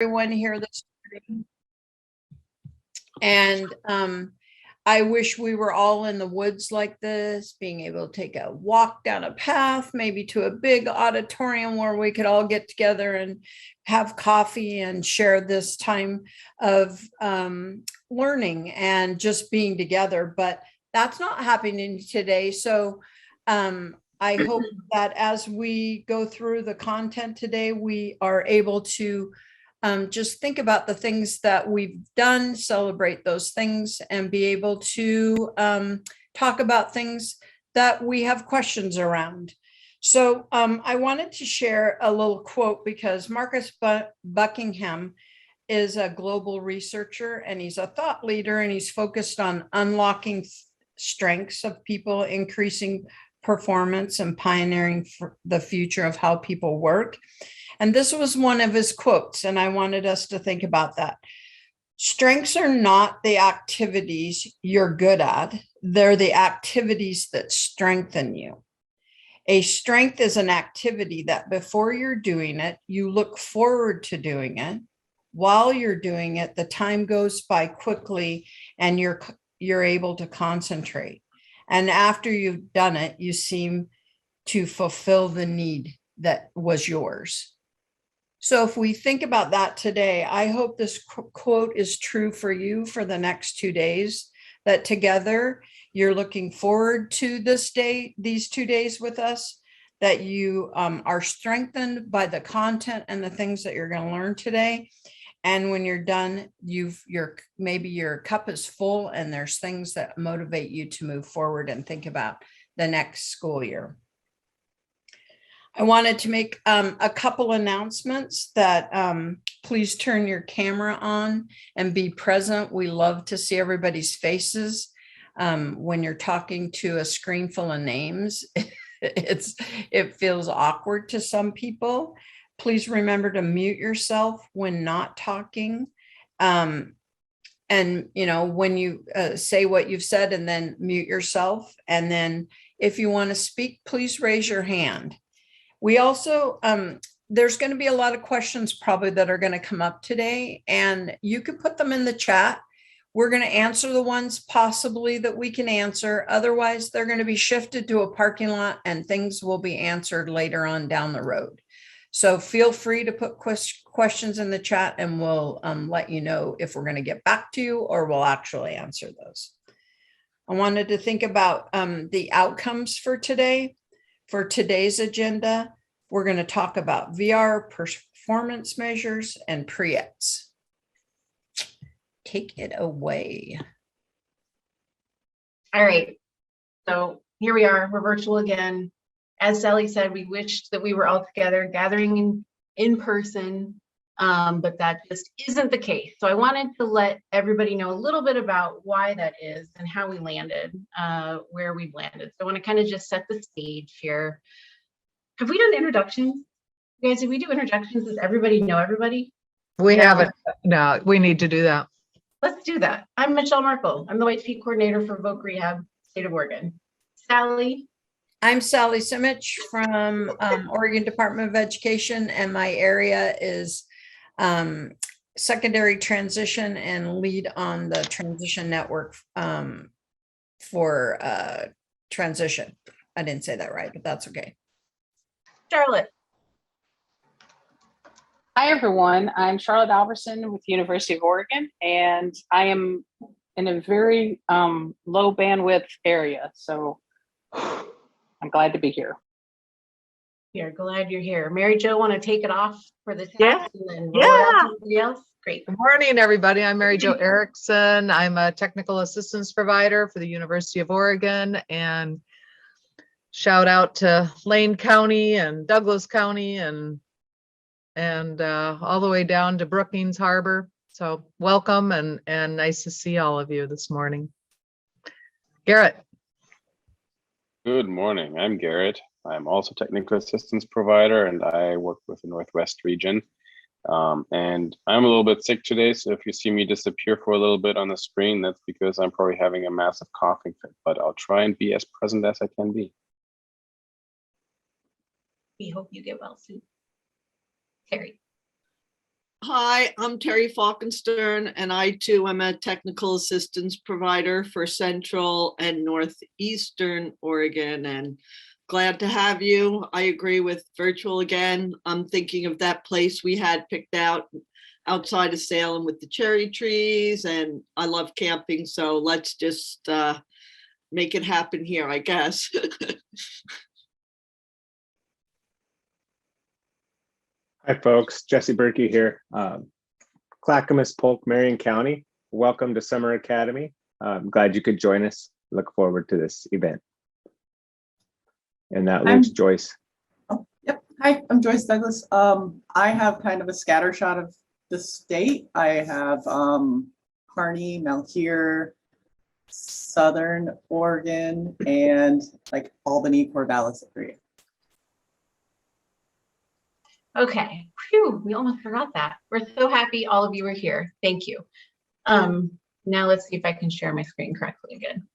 everyone here this morning. And I wish we were all in the woods like this, being able to take a walk down a path, maybe to a big auditorium where we could all get together and have coffee and share this time of learning and just being together. But that's not happening today. So I hope that as we go through the content today, we are able to just think about the things that we've done, celebrate those things, and be able to talk about things that we have questions around. So I wanted to share a little quote because Marcus Buckingham is a global researcher and he's a thought leader, and he's focused on unlocking strengths of people, increasing performance, and pioneering for the future of how people work. And this was one of his quotes, and I wanted us to think about that. Strengths are not the activities you're good at. They're the activities that strengthen you. A strength is an activity that before you're doing it, you look forward to doing it. While you're doing it, the time goes by quickly and you're able to concentrate. And after you've done it, you seem to fulfill the need that was yours. So if we think about that today, I hope this quote is true for you for the next 2 days, that together you're looking forward to this day, these 2 days with us, that you are strengthened by the content and the things that you're going to learn today. And when you're done, maybe your cup is full and there's things that motivate you to move forward and think about the next school year. I wanted to make a couple announcements that please turn your camera on and be present. We love to see everybody's faces. When you're talking to a screen full of names, it feels awkward to some people. Please remember to mute yourself when not talking. And, when you say what you've said, and then mute yourself. And then if you want to speak, please raise your hand. We also, there's going to be a lot of questions probably that are going to come up today, and you can put them in the chat. We're going to answer the ones possibly that we can answer. Otherwise, they're going to be shifted to a parking lot and things will be answered later on down the road. So feel free to put questions in the chat and we'll let you know if we're going to get back to you or we'll actually answer those. I wanted to think about the outcomes for today. For today's agenda, we're going to talk about VR performance measures and pre-ets. Take it away. All right, so here we are, we're virtual again. As Sally said, we wished that we were all together, gathering in person, but that just isn't the case. So I wanted to let everybody know a little bit about why that is and how we landed, where we've landed. So I want to kind of just set the stage here. Have we done introductions? You guys, if we do introductions, does everybody know everybody? We haven't. No, we need to do that. Let's do that. I'm Michelle Markle. I'm the YTP coordinator for Voc Rehab, State of Oregon. Sally. I'm Sally Simich from Oregon Department of Education, and my area is secondary transition and lead on the transition network for transition. I didn't say that right, but that's okay. Charlotte. Hi, everyone. I'm Charlotte Alverson with the University of Oregon, and I am in a very low bandwidth area. So I'm glad to be here. You're glad you're here. Mary Jo, want to take it off for the test? Yeah. And then roll it out to somebody else? Great. Good morning, everybody. I'm Mary Jo Erickson. I'm a technical assistance provider for the University of Oregon, and shout out to Lane County and Douglas County and all the way down to Brookings Harbor. So welcome and nice to see all of you this morning. Garrett. Good morning. I'm Garrett. I'm also technical assistance provider, and I work with the Northwest region. And I'm a little bit sick today, so if you see me disappear for a little bit on the screen, that's because I'm probably having a massive coughing fit, but I'll try and be as present as I can be. We hope you get well soon. Carrie. Hi, I'm Terry Falkenstern, and I too am a technical assistance provider for Central and Northeastern Oregon, and glad to have you. I agree with virtual again. I'm thinking of that place we had picked out outside of Salem with the cherry trees, and I love camping, so let's just make it happen here, I guess. Hi, folks. Jesse Berkey here. Clackamas Polk, Marion County. Welcome to Summer Academy. I'm glad you could join us. Look forward to this event. And that leaves Joyce. Oh, yep. Hi, I'm Joyce Douglas. I have kind of a scatter shot of the state. I have Kearney, Malheur, Southern Oregon, and like Albany, Corvallis area. Okay, phew, we almost forgot that. We're so happy all of you are here. Thank you. Now let's see if I can share my screen correctly again.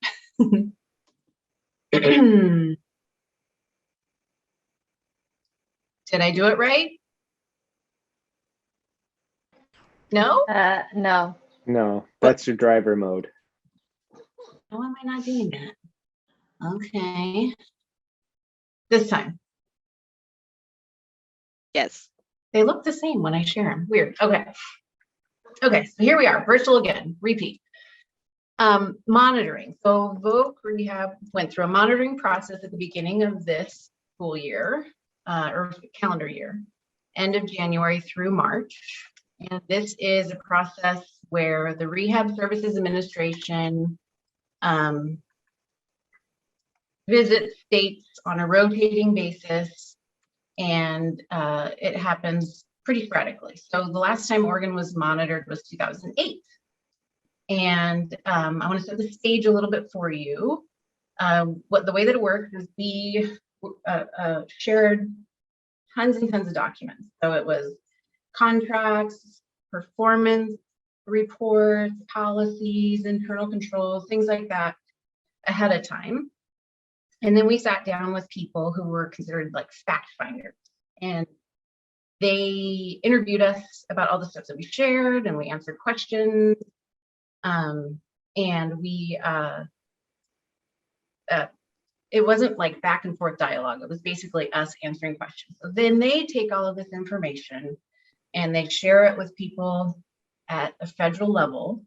Did I do it right? No? No. No, that's your driver mode. How am I not doing that? Okay. This time. Yes. They look the same when I share them. Weird. Okay. Okay, so here we are, virtual again, repeat. Monitoring. So Voc Rehab went through a monitoring process at the beginning of this school year, or calendar year, end of January through March. And this is a process where the Rehab Services Administration visits states on a rotating basis, and it happens pretty sporadically. So the last time Oregon was monitored was 2008. And I want to set the stage a little bit for you. The way that it works is we shared tons and tons of documents. So it was contracts, performance reports, policies, internal controls, things like that ahead of time. And then we sat down with people who were considered like fact finders, and they interviewed us about all the stuff that we shared, and we answered questions. And we, it wasn't like back and forth dialogue. It was basically us answering questions. So then they take all of this information and they share it with people at a federal level.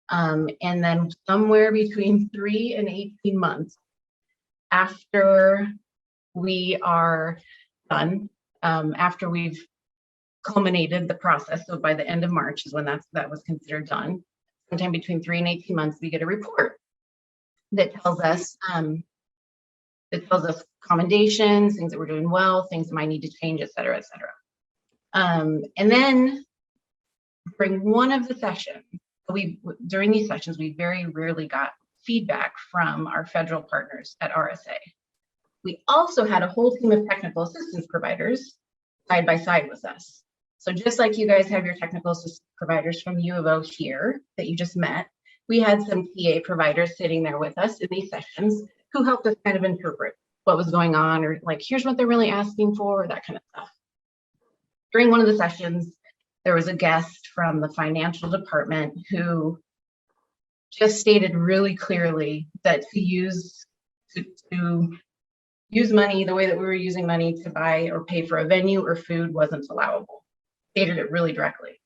And then somewhere between 3 and 18 months after we are done, after we've culminated the process, so by the end of March is when that was considered done, sometime between 3 and 18 months, we get a report that tells us commendations, things that we're doing well, things that might need to change, et cetera, et cetera. And then during one of the sessions, during these sessions, we very rarely got feedback from our federal partners at RSA. We also had a whole team of technical assistance providers side by side with us. So just like you guys have your technical assistance providers from U of O here that you just met, we had some TA providers sitting there with us in these sessions who helped us kind of interpret what was going on, or like, here's what they're really asking for, that kind of stuff. During one of the sessions, there was a guest from the financial department who just stated really clearly that to use money the way that we were using money to buy or pay for a venue or food wasn't allowable. Stated it really directly.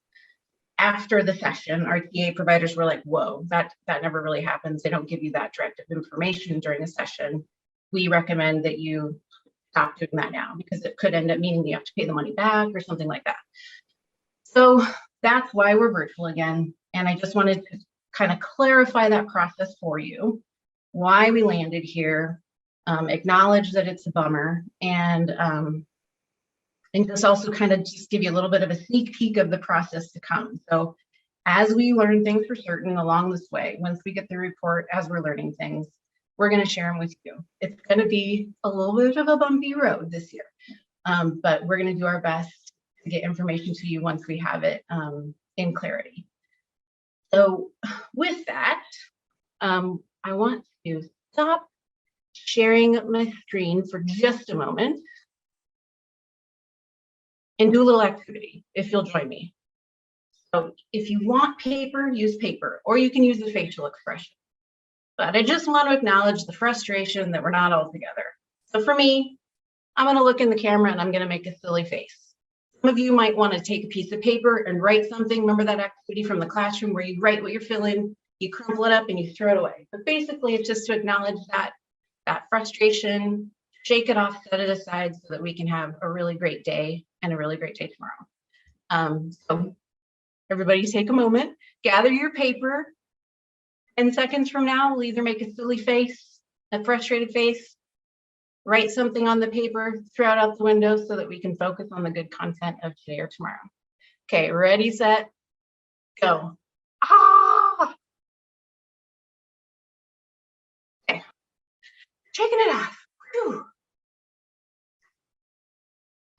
After the session, our TA providers were like, whoa, that never really happens. They don't give you that directive information during a session. We recommend that you stop doing that now, because it could end up meaning you have to pay the money back or something like that. So that's why we're virtual again. And I just wanted to kind of clarify that process for you, why we landed here, acknowledge that it's a bummer, and just also kind of just give you a little bit of a sneak peek of the process to come. So as we learn things for certain along this way, once we get the report, as we're learning things, we're going to share them with you. It's going to be a little bit of a bumpy road this year, but we're going to do our best to get information to you once we have it in clarity. So with that, I want to stop sharing my screen for just a moment and do a little activity, if you'll join me. So if you want paper, use paper, or you can use the facial expression. But I just want to acknowledge the frustration that we're not all together. So for me, I'm going to look in the camera and I'm going to make a silly face. Some of you might want to take a piece of paper and write something. Remember that activity from the classroom where you write what you're feeling, you crumple it up and you throw it away. But basically it's just to acknowledge that frustration, shake it off, set it aside so that we can have a really great day and a really great day tomorrow. So everybody take a moment, gather your paper. 10 seconds from now, we'll either make a silly face, a frustrated face, write something on the paper, throw it out the window so that we can focus on the good content of today or tomorrow. Okay, ready, set, go. Ah! Okay, shaking it off. Whew.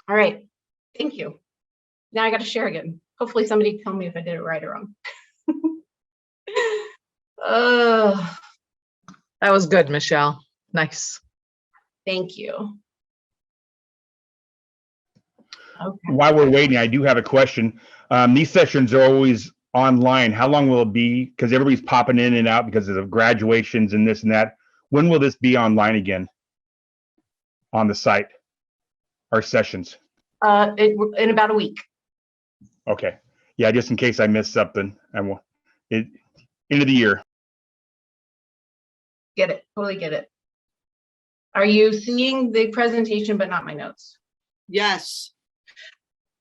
All right, thank you. Now I got to share again. Hopefully somebody tell me if I did it right or wrong. That was good, Michelle. Nice. Thank you. Okay. While we're waiting, I do have a question. These sessions are always online. How long will it be? Because everybody's popping in and out because of the graduations and this and that. When will this be online again on the site? Our sessions? In about a week. Okay. Yeah, just in case I missed something. End of the year. Get it, totally get it. Are you seeing the presentation but not my notes? Yes.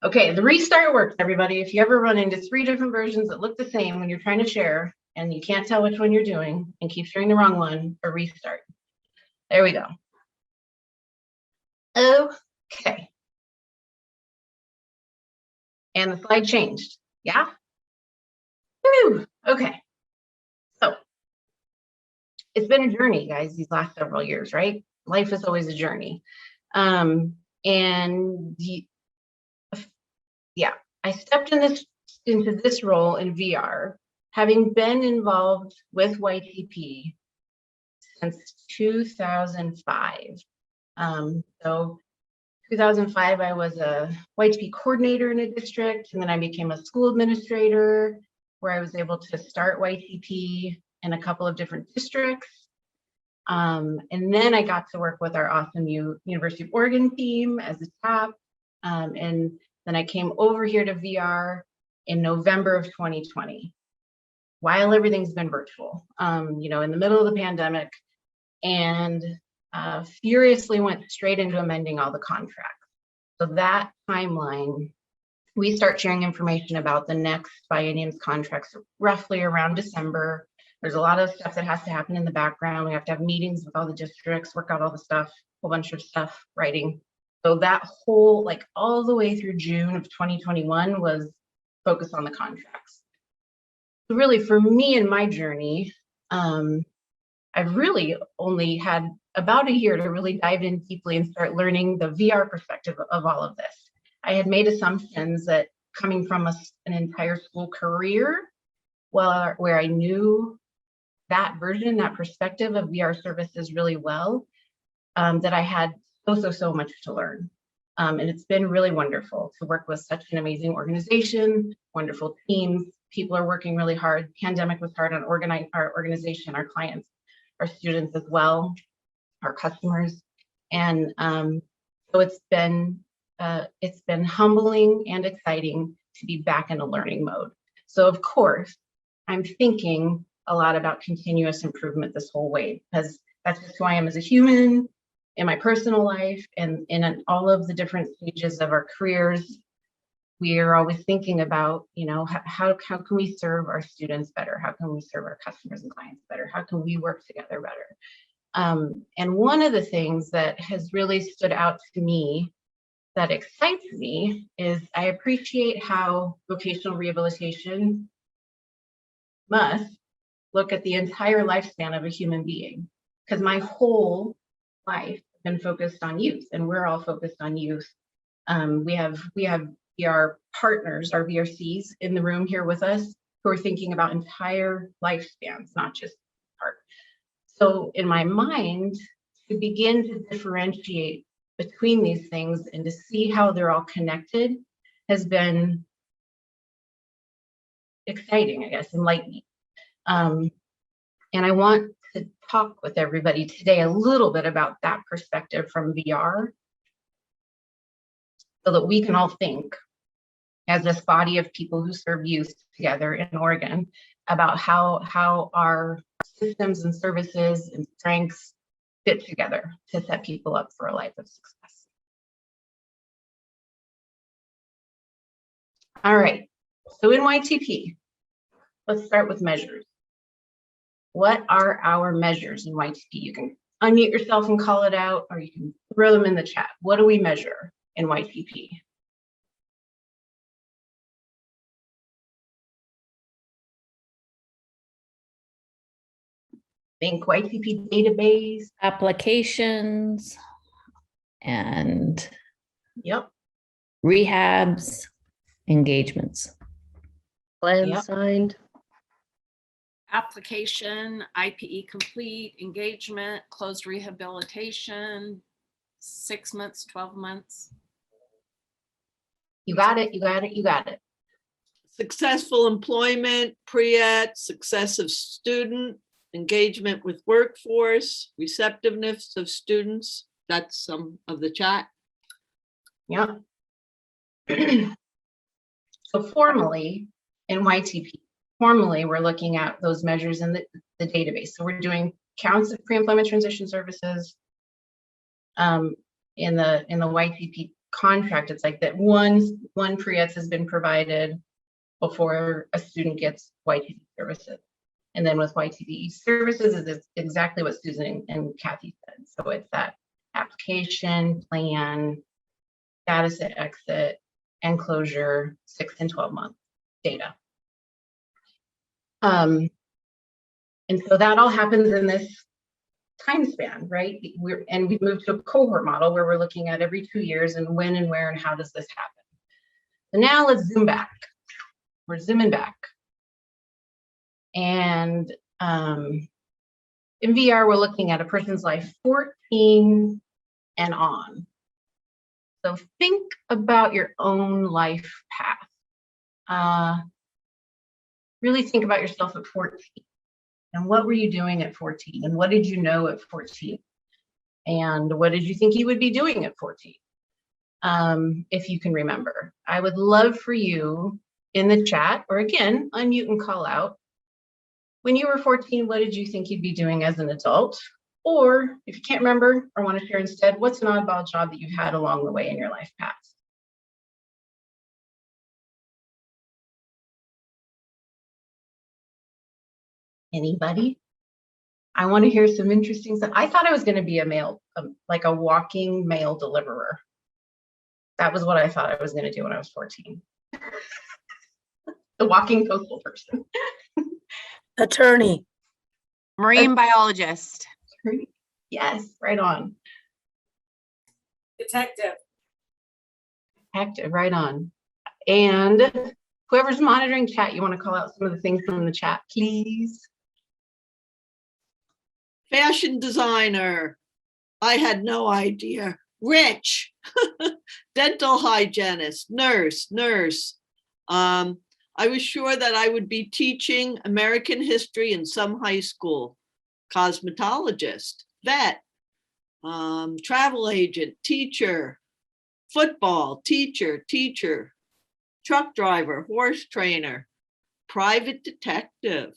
Okay, the restart works, everybody. If you ever run into 3 different versions that look the same when you're trying to share and you can't tell which one you're doing and keep sharing the wrong one, a restart. There we go. Okay. And the slide changed. Yeah? Woo! Okay. So it's been a journey, guys, these last several years, right? Life is always a journey. Yeah, I stepped into this role in VR, having been involved with YTP since 2005. So 2005, I was a YTP coordinator in a district, and then I became a school administrator where I was able to start YTP in a couple of different districts. And then I got to work with our awesome University of Oregon team as a TAP. And then I came over here to VR in November of 2020, while everything's been virtual, in the middle of the pandemic, and furiously went straight into amending all the contracts. So that timeline, we start sharing information about the next biennium's contracts roughly around December. There's a lot of stuff that has to happen in the background. We have to have meetings with all the districts, work out all the stuff, a whole bunch of stuff, writing. So that whole, all the way through June of 2021 was focused on the contracts. So really, for me and my journey, I've really only had about a year to really dive in deeply and start learning the VR perspective of all of this. I had made assumptions that coming from an entire school career, where I knew that version, that perspective of VR services really well, that I had so much to learn. And it's been really wonderful to work with such an amazing organization, wonderful teams. People are working really hard. Pandemic was hard on our organization, our clients, our students as well, our customers. And so it's been humbling and exciting to be back in a learning mode. So of course, I'm thinking a lot about continuous improvement this whole way, because that's just who I am as a human, in my personal life, and in all of the different stages of our careers. We are always thinking about, how can we serve our students better? How can we serve our customers and clients better? How can we work together better? And one of the things that has really stood out to me that excites me is I appreciate how vocational rehabilitation must look at the entire lifespan of a human being, because my whole life has been focused on youth, and we're all focused on youth. We have VR partners, our VRCs in the room here with us, who are thinking about entire lifespans, not just part. So in my mind, to begin to differentiate between these things and to see how they're all connected has been exciting, I guess, enlightening. And I want to talk with everybody today a little bit about that perspective from VR, so that we can all think as this body of people who serve youth together in Oregon about how our systems and services and strengths fit together to set people up for a life of success. All right, so in YTP, let's start with measures. What are our measures in YTP? You can unmute yourself and call it out, or you can throw them in the chat. What do we measure in YTP? Think YTP database. Applications and Yep. rehabs, engagements. Plan Yep. signed. Application, IPE complete, engagement, closed rehabilitation, 6 months, 12 months. You got it, you got it, you got it. Successful employment, pre-ed, success of student, engagement with workforce, receptiveness of students. That's some of the chat. Yep. So formally in YTP, we're looking at those measures in the database. So we're doing counts of pre-employment transition services. In the YTP contract, it's like that one pre-eds has been provided before a student gets YTP services. And then with YTP services is exactly what Susan and Kathy said. So it's that application, plan, status at exit, and closure, 6 and 12 month data. And so that all happens in this time span, right? We've moved to a cohort model where we're looking at every 2 years and when and where and how does this happen. So now let's zoom back. We're zooming back. And in VR, we're looking at a person's life 14 and on. So think about your own life path. Really think about yourself at 14. And what were you doing at 14? And what did you know at 14? And what did you think you would be doing at 14? If you can remember. I would love for you in the chat, or again, unmute and call out. When you were 14, what did you think you'd be doing as an adult? Or if you can't remember or want to share instead, what's an oddball job that you've had along the way in your life path? Anybody? I want to hear some interesting stuff. I thought I was going to be a mail, like a walking mail deliverer. That was what I thought I was going to do when I was 14. The walking postal person. Attorney. Marine biologist. Yes, right on. Detective. Detective, right on. And whoever's monitoring chat, you want to call out some of the things from the chat, please? Fashion designer. I had no idea. Rich. Dental hygienist, nurse. I was sure that I would be teaching American history in some high school. Cosmetologist, vet, travel agent, teacher, football, teacher, truck driver, horse trainer, private detective,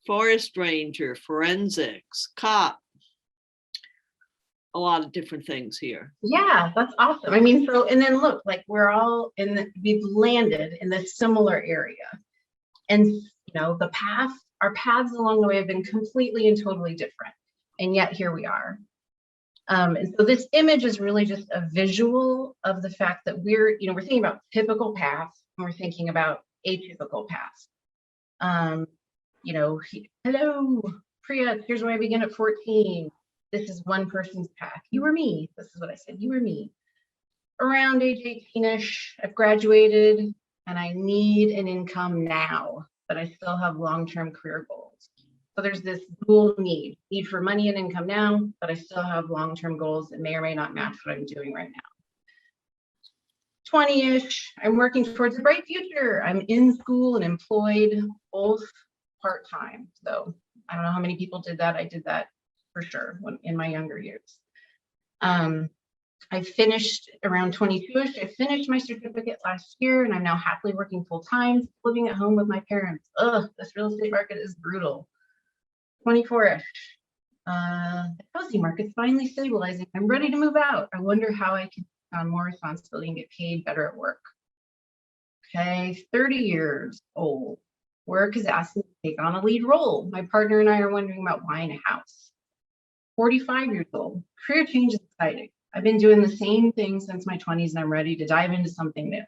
forest ranger, forensics, cop. A lot of different things here. Yeah, that's awesome. I mean, so, and then look, like we're all we've landed in this similar area. And, you know, our paths along the way have been completely and totally different. And yet here we are. And so this image is really just a visual of the fact that we're thinking about typical paths and we're thinking about atypical paths. Hello, Priya, here's where I begin at 14. This is one person's path. You or me. This is what I said, you or me. Around age 18-ish, I've graduated and I need an income now, but I still have long-term career goals. So there's this dual need for money and income now, but I still have long-term goals that may or may not match what I'm doing right now. 20-ish. I'm working towards a bright future. I'm in school and employed, both part-time. So I don't know how many people did that. I did that for sure in my younger years. I finished around 22-ish. I finished my certificate last year, and I'm now happily working full-time, living at home with my parents. Ugh, this real estate market is brutal. 24-ish. The housing market's finally stabilizing. I'm ready to move out. I wonder how I can take on more responsibility and get paid better at work. Okay, 30 years old. Work is asking me to take on a lead role. My partner and I are wondering about buying a house. 45 years old. Career change is exciting. I've been doing the same thing since my 20s and I'm ready to dive into something new.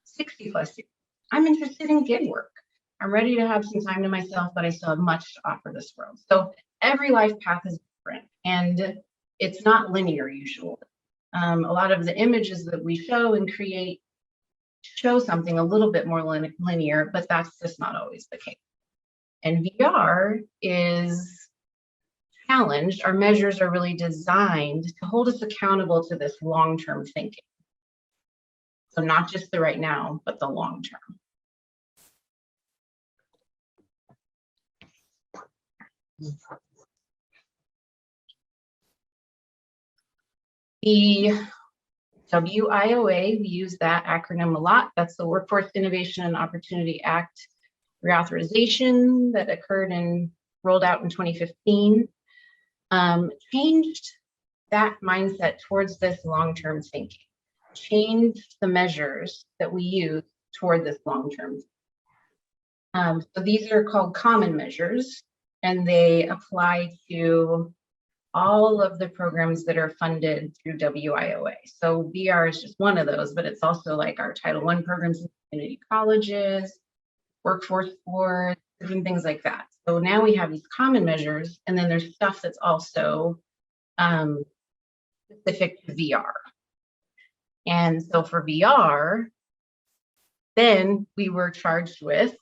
60 plus years. I'm interested in gig work. I'm ready to have some time to myself, but I still have much to offer this world. So every life path is different and it's not linear usually. A lot of the images that we show and create show something a little bit more linear, but that's just not always the case. And VR is challenged. Our measures are really designed to hold us accountable to this long-term thinking. So not just the right now, but the long term. The WIOA, we use that acronym a lot. That's the Workforce Innovation and Opportunity Act reauthorization that occurred and rolled out in 2015. Changed that mindset towards this long-term thinking, changed the measures that we use toward this long-term. So these are called common measures, and they apply to all of the programs that are funded through WIOA. So VR is just one of those, but it's also like our Title I programs in community colleges, workforce boards, different things like that. So now we have these common measures, and then there's stuff that's also specific to VR. And so for VR, then we were charged with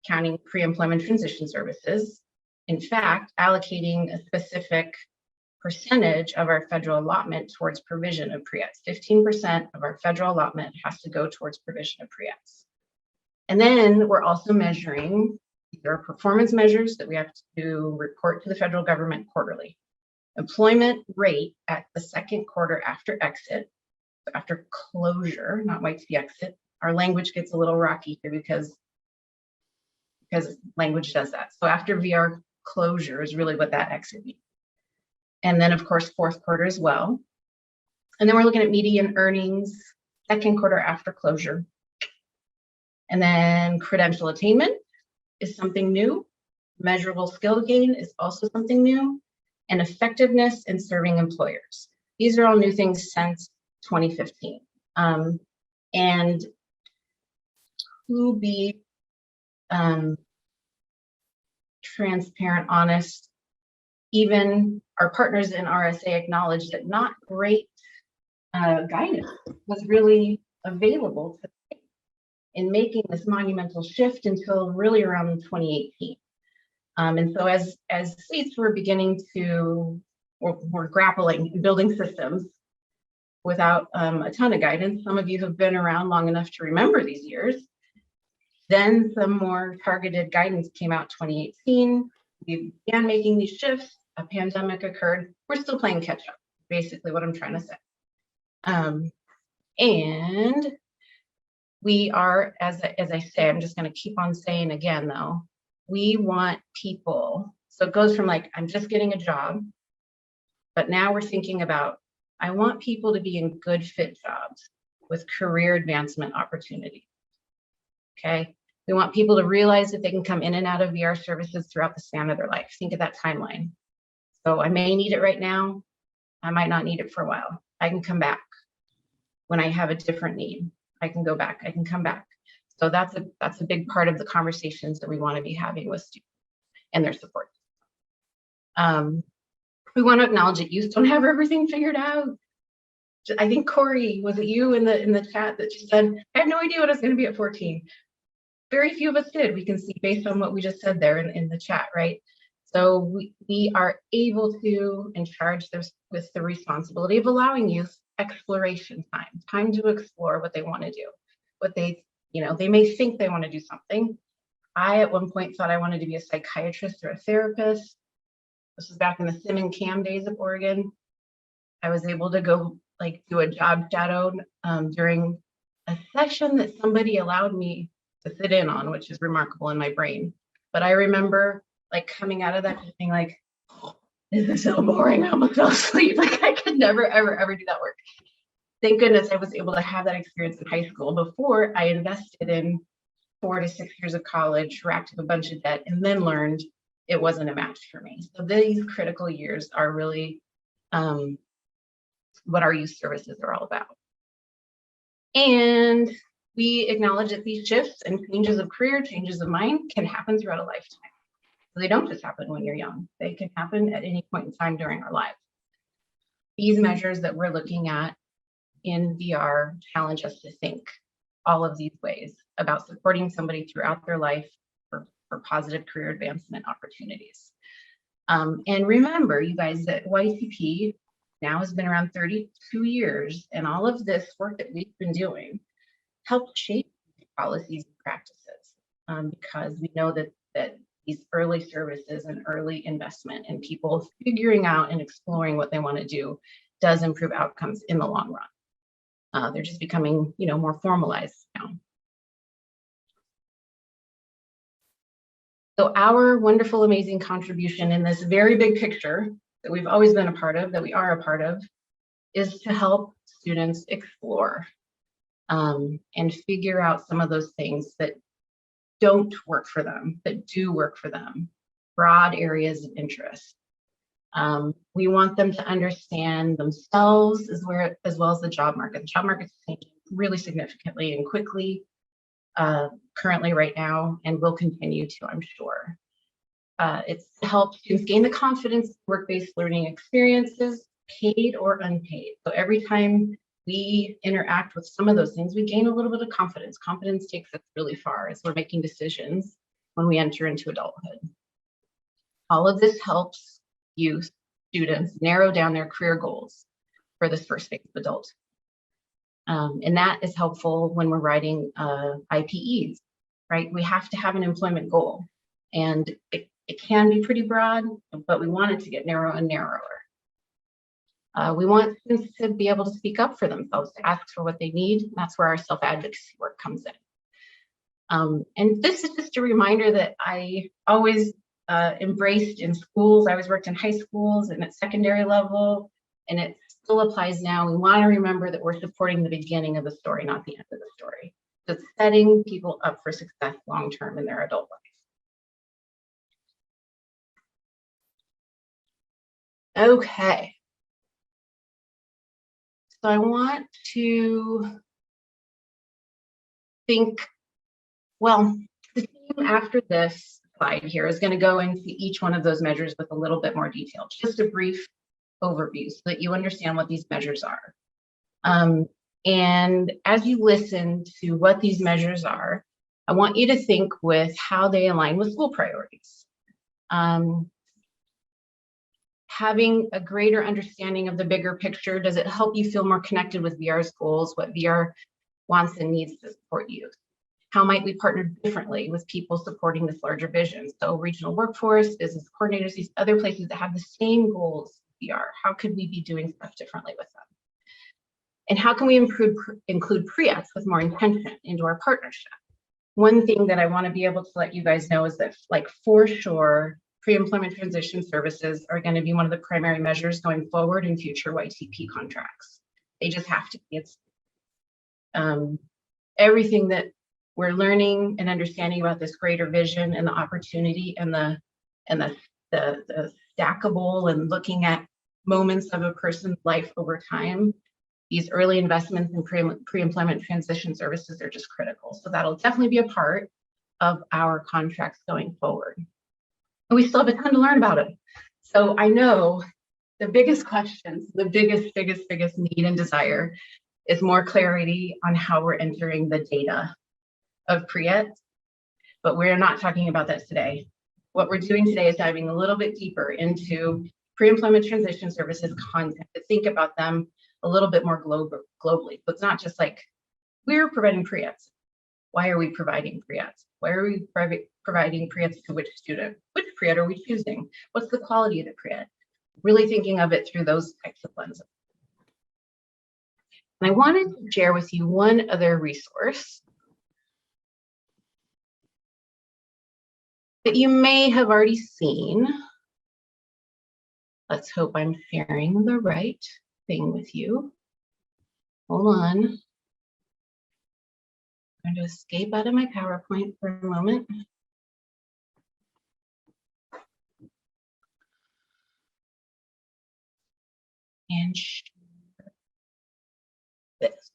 counting pre-employment transition services. In fact, allocating a specific percentage of our federal allotment towards provision of pre-ETS. 15% of our federal allotment has to go towards provision of pre-ETS. And then we're also measuring, there are performance measures that we have to report to the federal government quarterly. Employment rate at the second quarter after exit, after closure, not YTP exit. Our language gets a little rocky here because language does that. So after VR closure is really what that exit means. And then of course, fourth quarter as well. And then we're looking at median earnings, second quarter after closure. And then credential attainment is something new. Measurable skill gain is also something new. And effectiveness in serving employers. These are all new things since 2015. And to be transparent, honest, even our partners in RSA acknowledge that not great guidance was really available in making this monumental shift until really around 2018. And so as states were beginning to, or grappling and building systems without a ton of guidance, some of you have been around long enough to remember these years, then some more targeted guidance came out 2018. We began making these shifts, a pandemic occurred. We're still playing catch up, basically what I'm trying to say. And we are, as I say, I'm just going to keep on saying again though, we want people, so it goes from like, I'm just getting a job, but now we're thinking about, I want people to be in good fit jobs with career advancement opportunity. Okay. We want people to realize that they can come in and out of VR services throughout the span of their life. Think of that timeline. So I may need it right now. I might not need it for a while. I can come back when I have a different need. I can go back, I can come back. So that's a big part of the conversations that we want to be having with students and their support. We want to acknowledge that youth don't have everything figured out. I think Corey, was it you in the chat that just said, I had no idea what I was going to be at 14. Very few of us did. We can see based on what we just said there in the chat, right? So we are able to and charged with the responsibility of allowing youth exploration time to explore what they want to do, what they, they may think they want to do something. I, at one point, thought I wanted to be a psychiatrist or a therapist. This was back in the Sim and Cam days of Oregon. I was able to go do a job shadow during a session that somebody allowed me to sit in on, which is remarkable in my brain. But I remember coming out of that just being like, oh, this is so boring. I almost fell asleep. I could never, ever do that work. Thank goodness I was able to have that experience in high school before I invested in 4 to 6 years of college, racked up a bunch of debt, and then learned it wasn't a match for me. So these critical years are really what our youth services are all about. And we acknowledge that these shifts and changes of career, changes of mind can happen throughout a lifetime. So they don't just happen when you're young. They can happen at any point in time during our lives. These measures that we're looking at in VR challenge us to think all of these ways about supporting somebody throughout their life for positive career advancement opportunities. And remember, you guys, that YTP now has been around 32 years, and all of this work that we've been doing helped shape policies and practices, because we know that these early services and early investment in people figuring out and exploring what they want to do does improve outcomes in the long run. They're just becoming, more formalized now. So our wonderful, amazing contribution in this very big picture that we've always been a part of, that we are a part of, is to help students explore and figure out some of those things that don't work for them, that do work for them, broad areas of interest. We want them to understand themselves as well as the job market. The job market is changing really significantly and quickly currently right now, and will continue to, I'm sure. It's to help students gain the confidence in work-based learning experiences, paid or unpaid. So every time we interact with some of those things, we gain a little bit of confidence. Confidence takes us really far as we're making decisions when we enter into adulthood. All of this helps youth students narrow down their career goals for this first phase of adulthood. And that is helpful when we're writing IPEs, right? We have to have an employment goal, and it can be pretty broad, but we want it to get narrower and narrower. We want students to be able to speak up for themselves, to ask for what they need. And that's where our self-advocacy work comes in. And this is just a reminder that I always embraced in schools. I always worked in high schools and at secondary level, and it still applies now. We want to remember that we're supporting the beginning of the story, not the end of the story. So it's setting people up for success long-term in their adult life. Okay. So I want to think, well, the team after this slide here is going to go into each one of those measures with a little bit more detail, just a brief overview so that you understand what these measures are. And as you listen to what these measures are, I want you to think with how they align with school priorities. Having a greater understanding of the bigger picture, does it help you feel more connected with VR's goals, what VR wants and needs to support youth? How might we partner differently with people supporting this larger vision? So regional workforce, business coordinators, these other places that have the same goals as VR, how could we be doing stuff differently with them? And how can we include pre-ETs with more intention into our partnership? One thing that I want to be able to let you guys know is that, for sure, pre-employment transition services are going to be one of the primary measures going forward in future YTP contracts. They just have to be. It's everything that we're learning and understanding about this greater vision and the opportunity and the stackable and looking at moments of a person's life over time. These early investments in pre-employment transition services are just critical. So that'll definitely be a part of our contracts going forward. And we still have a ton to learn about it. So I know the biggest questions, the biggest need and desire is more clarity on how we're entering the data of pre-ET, but we're not talking about that today. What we're doing today is diving a little bit deeper into pre-employment transition services content, to think about them a little bit more globally. But it's not just like we're providing pre-eds. Why are we providing pre-eds? Why are we providing pre-eds to which student? Which pre-ed are we choosing? What's the quality of the pre-ed? Really thinking of it through those types of lenses. And I wanted to share with you one other resource that you may have already seen. Let's hope I'm sharing the right thing with you. Hold on. I'm going to escape out of my PowerPoint for a moment. And share this.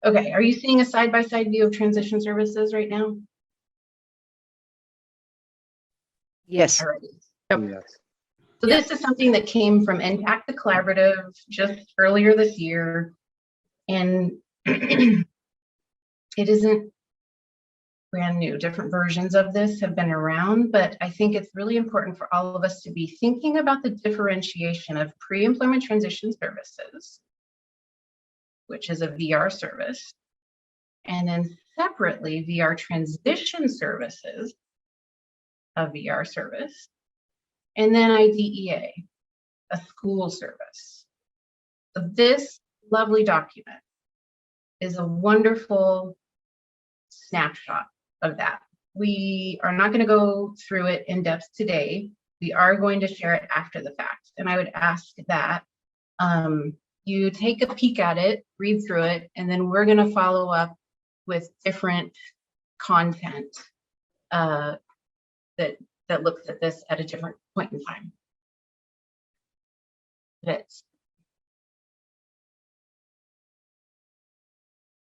Okay, are you seeing a side-by-side view of transition services right now? Yes. All right. Yep. Yes. So this is something that came from NTAC, the collaborative, just earlier this year. And it isn't brand new. Different versions of this have been around, but I think it's really important for all of us to be thinking about the differentiation of pre-employment transition services, which is a VR service, and then separately VR transition services, a VR service, and then IDEA, a school service. So this lovely document is a wonderful snapshot of that. We are not going to go through it in depth today. We are going to share it after the fact. And I would ask that you take a peek at it, read through it, and then we're going to follow up with different content that looks at this at a different point in time.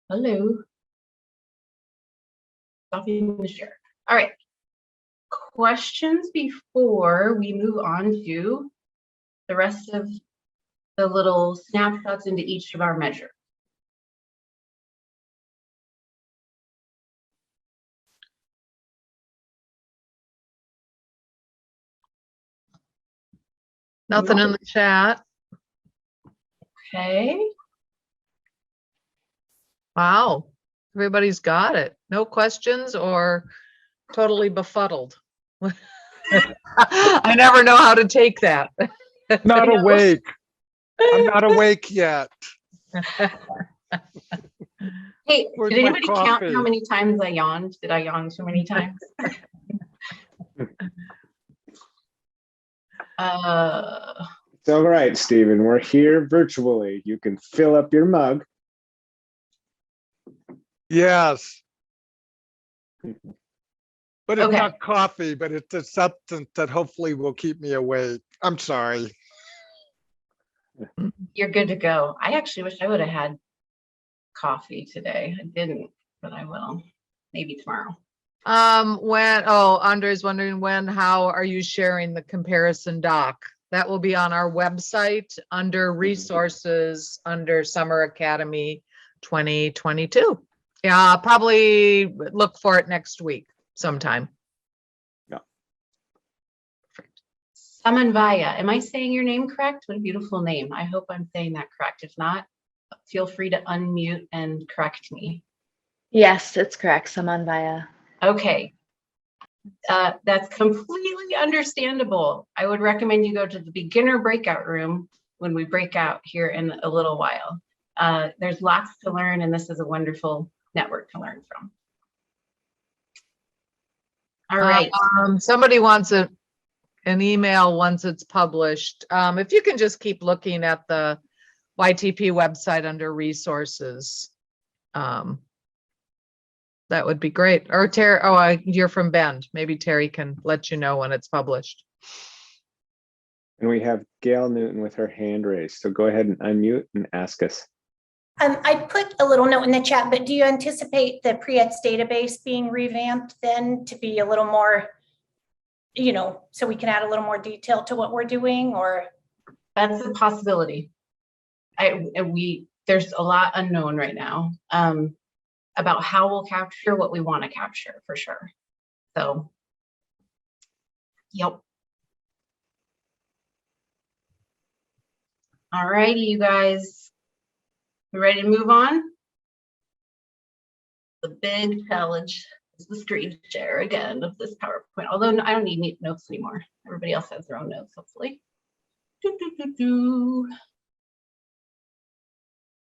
Hello. Stopping the share. All right. Questions before we move on to the rest of the little snapshots into each of our measures. Nothing in the chat. Okay. Wow. Everybody's got it. No questions or totally befuddled. I never know how to take that. Not awake. I'm not awake yet. Hey, Where's did my anybody count coffee? how many times I yawned? Did I yawn too many times? It's all right, Stephen. We're here virtually. You can fill up your mug. Yes. But it's Okay. not coffee, but it's a substance that hopefully will keep me awake. I'm sorry. You're good to go. I actually wish I would have had coffee today. I didn't, but I will. Maybe tomorrow. Andre's wondering how are you sharing the comparison doc? That will be on our website under resources under Summer Academy 2022. Yeah, I'll probably look for it next week sometime. Yeah. Samanvaya, am I saying your name correct? What a beautiful name. I hope I'm saying that correct. If not, feel free to unmute and correct me. Yes, it's correct. Samanvaya. Okay. That's completely understandable. I would recommend you go to the beginner breakout room when we break out here in a little while. There's lots to learn, and this is a wonderful network to learn from. All right. Somebody wants an email once it's published. If you can just keep looking at the YTP website under resources, that would be great. Or Terry, you're from Bend. Maybe Terry can let you know when it's published. And we have Gail Newton with her hand raised. So go ahead and unmute and ask us. I put a little note in the chat, but do you anticipate the pre-eds database being revamped then to be a little more, so we can add a little more detail to what we're doing, or? That's a possibility. There's a lot unknown right now about how we'll capture what we want to capture for sure. So, yep. All righty, you guys. We ready to move on? The big challenge is the screen share again of this PowerPoint. Although I don't need notes anymore. Everybody else has their own notes, hopefully.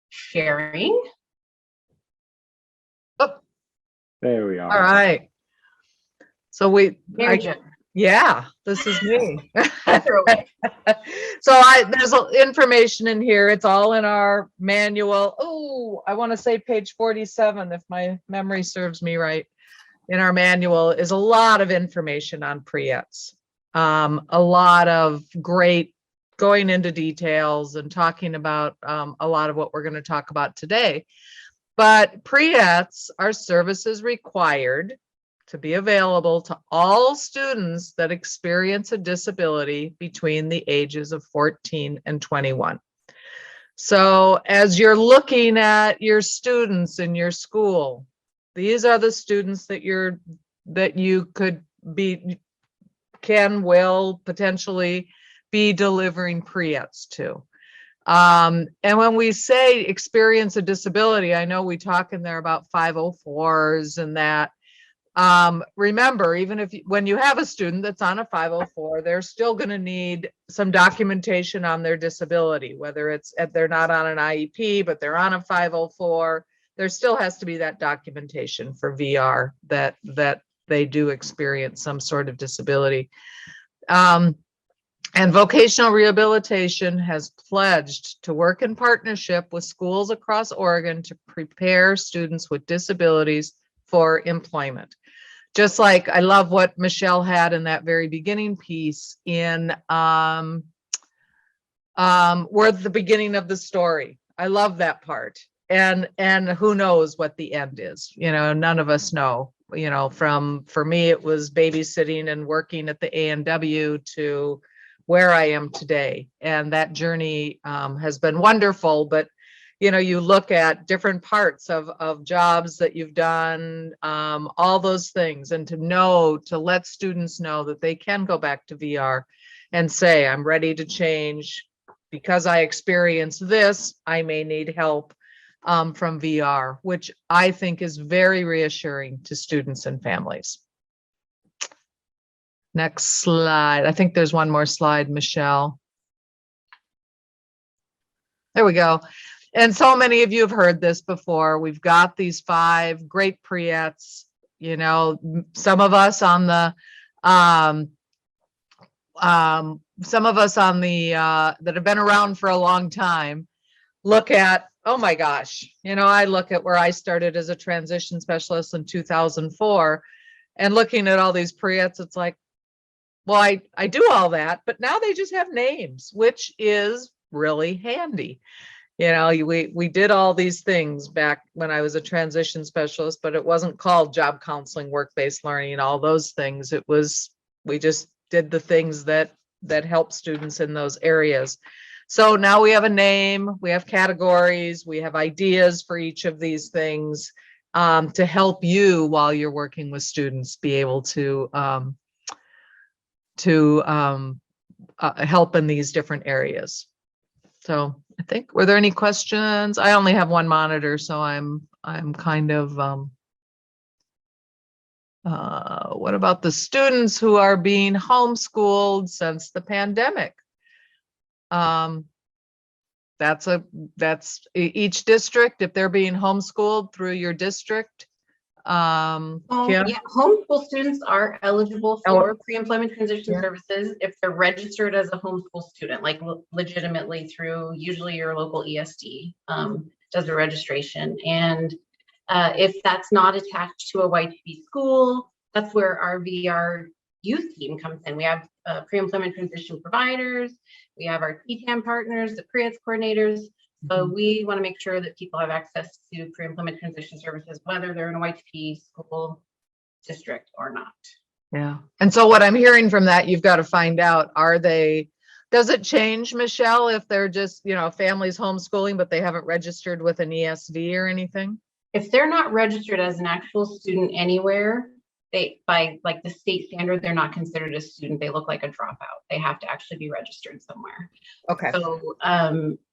Sharing. There we are. All right. So yeah, this is me. So there's information in here. It's all in our manual. Oh, I want to say page 47, if my memory serves me right. In our manual is a lot of information on pre-ETs. A lot of great going into details and talking about a lot of what we're going to talk about today. But pre-ETs are services required to be available to all students that experience a disability between the ages of 14 and 21. So as you're looking at your students in your school, these are the students that you could be, will potentially be delivering pre-ETs to. And when we say experience a disability, I know we talk in there about 504s and that. Remember, even when you have a student that's on a 504, they're still going to need some documentation on their disability, whether it's they're not on an IEP, but they're on a 504. There still has to be that documentation for VR that they do experience some sort of disability. And vocational rehabilitation has pledged to work in partnership with schools across Oregon to prepare students with disabilities for employment. Just like I love what Michelle had in that very beginning piece in we're at the beginning of the story. I love that part. And who knows what the end is, none of us know, for me, it was babysitting and working at the A&W to where I am today. And that journey has been wonderful, but you look at different parts of jobs that you've done, all those things, and to let students know that they can go back to VR and say, I'm ready to change because I experienced this, I may need help from VR, which I think is very reassuring to students and families. Next slide. I think there's one more slide, Michelle. There we go. And so many of you have heard this before. We've got these 5 great pre-ETs, some of us on the that have been around for a long time look at, oh my gosh, I look at where I started as a transition specialist in 2004 and looking at all these pre-ETs, it's like, well, I do all that, but now they just have names, which is really handy. We did all these things back when I was a transition specialist, but it wasn't called job counseling, work-based learning, all those things. We just did the things that help students in those areas. So now we have a name, we have categories, we have ideas for each of these things to help you while you're working with students be able to help in these different areas. So I think, were there any questions? I only have one monitor, so I'm kind of, what about the students who are being homeschooled since the pandemic? That's each district, if they're being homeschooled through your district. Yeah, homeschool students are eligible for pre-employment transition services if they're registered as a homeschool student, like legitimately through usually your local ESD does a registration. And if that's not attached to a YTP school, that's where our VR youth team comes in. We have pre-employment transition providers, we have our TTAM partners, the pre-ETs coordinators. So we want to make sure that people have access to pre-employment transition services, whether they're in a YTP school district or not. Yeah. And so what I'm hearing from that, you've got to find out, does it change, Michelle, if they're just, families homeschooling, but they haven't registered with an ESD or anything? If they're not registered as an actual student anywhere, by like the state standard, they're not considered a student. They look like a dropout. They have to actually be registered somewhere. Okay. So,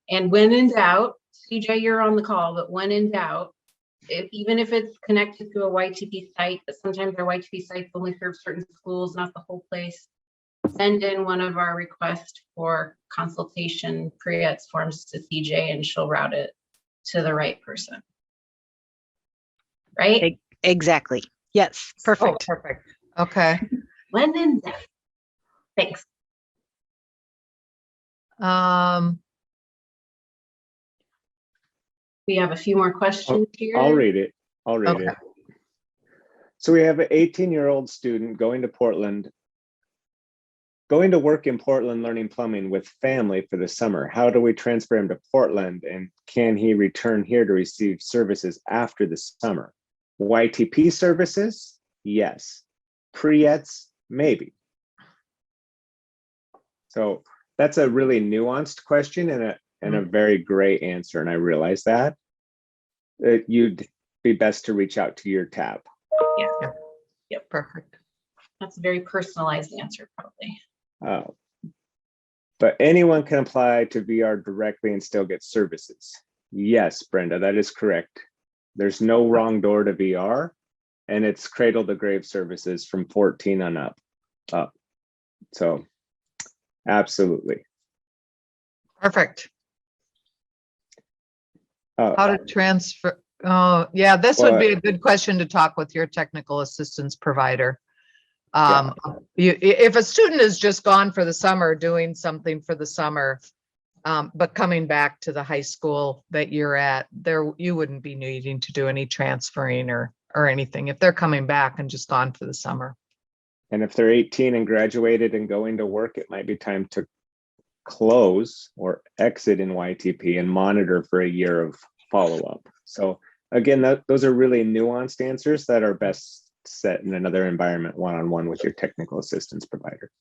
and when in doubt, CJ, you're on the call, but when in doubt, even if it's connected to a YTP site, but sometimes our YTP sites only serve certain schools, not the whole place, send in one of our requests for consultation pre-ETS forms to CJ and she'll route it to the right person. Right? Exactly. Yes. Perfect. Oh, perfect. Okay. When in doubt. Thanks. We have a few more questions here. I'll read it. I'll read it. So we have an 18-year-old student going to Portland, going to work in Portland, learning plumbing with family for the summer. How do we transfer him to Portland, and can he return here to receive services after the summer? YTP services? Yes. Pre-ETS? Maybe. So that's a really nuanced question and a very great answer. And I realize that you'd be best to reach out to your tab. Yeah. Yep. Perfect. That's a very personalized answer, probably. But anyone can apply to VR directly and still get services. Yes, Brenda, that is correct. There's no wrong door to VR, and it's cradle to grave services from 14 on up. So absolutely. Perfect. How to transfer? Oh, yeah, this would be a good question to talk with your technical assistance provider. If a student is just gone for the summer, doing something for the summer, but coming back to the high school that you're at, there you wouldn't be needing to do any transferring or anything if they're coming back and just gone for the summer. And if they're 18 and graduated and going to work, it might be time to close or exit in YTP and monitor for a year of follow-up. So again, those are really nuanced answers that are best set in another environment, one-on-one with your technical assistance provider.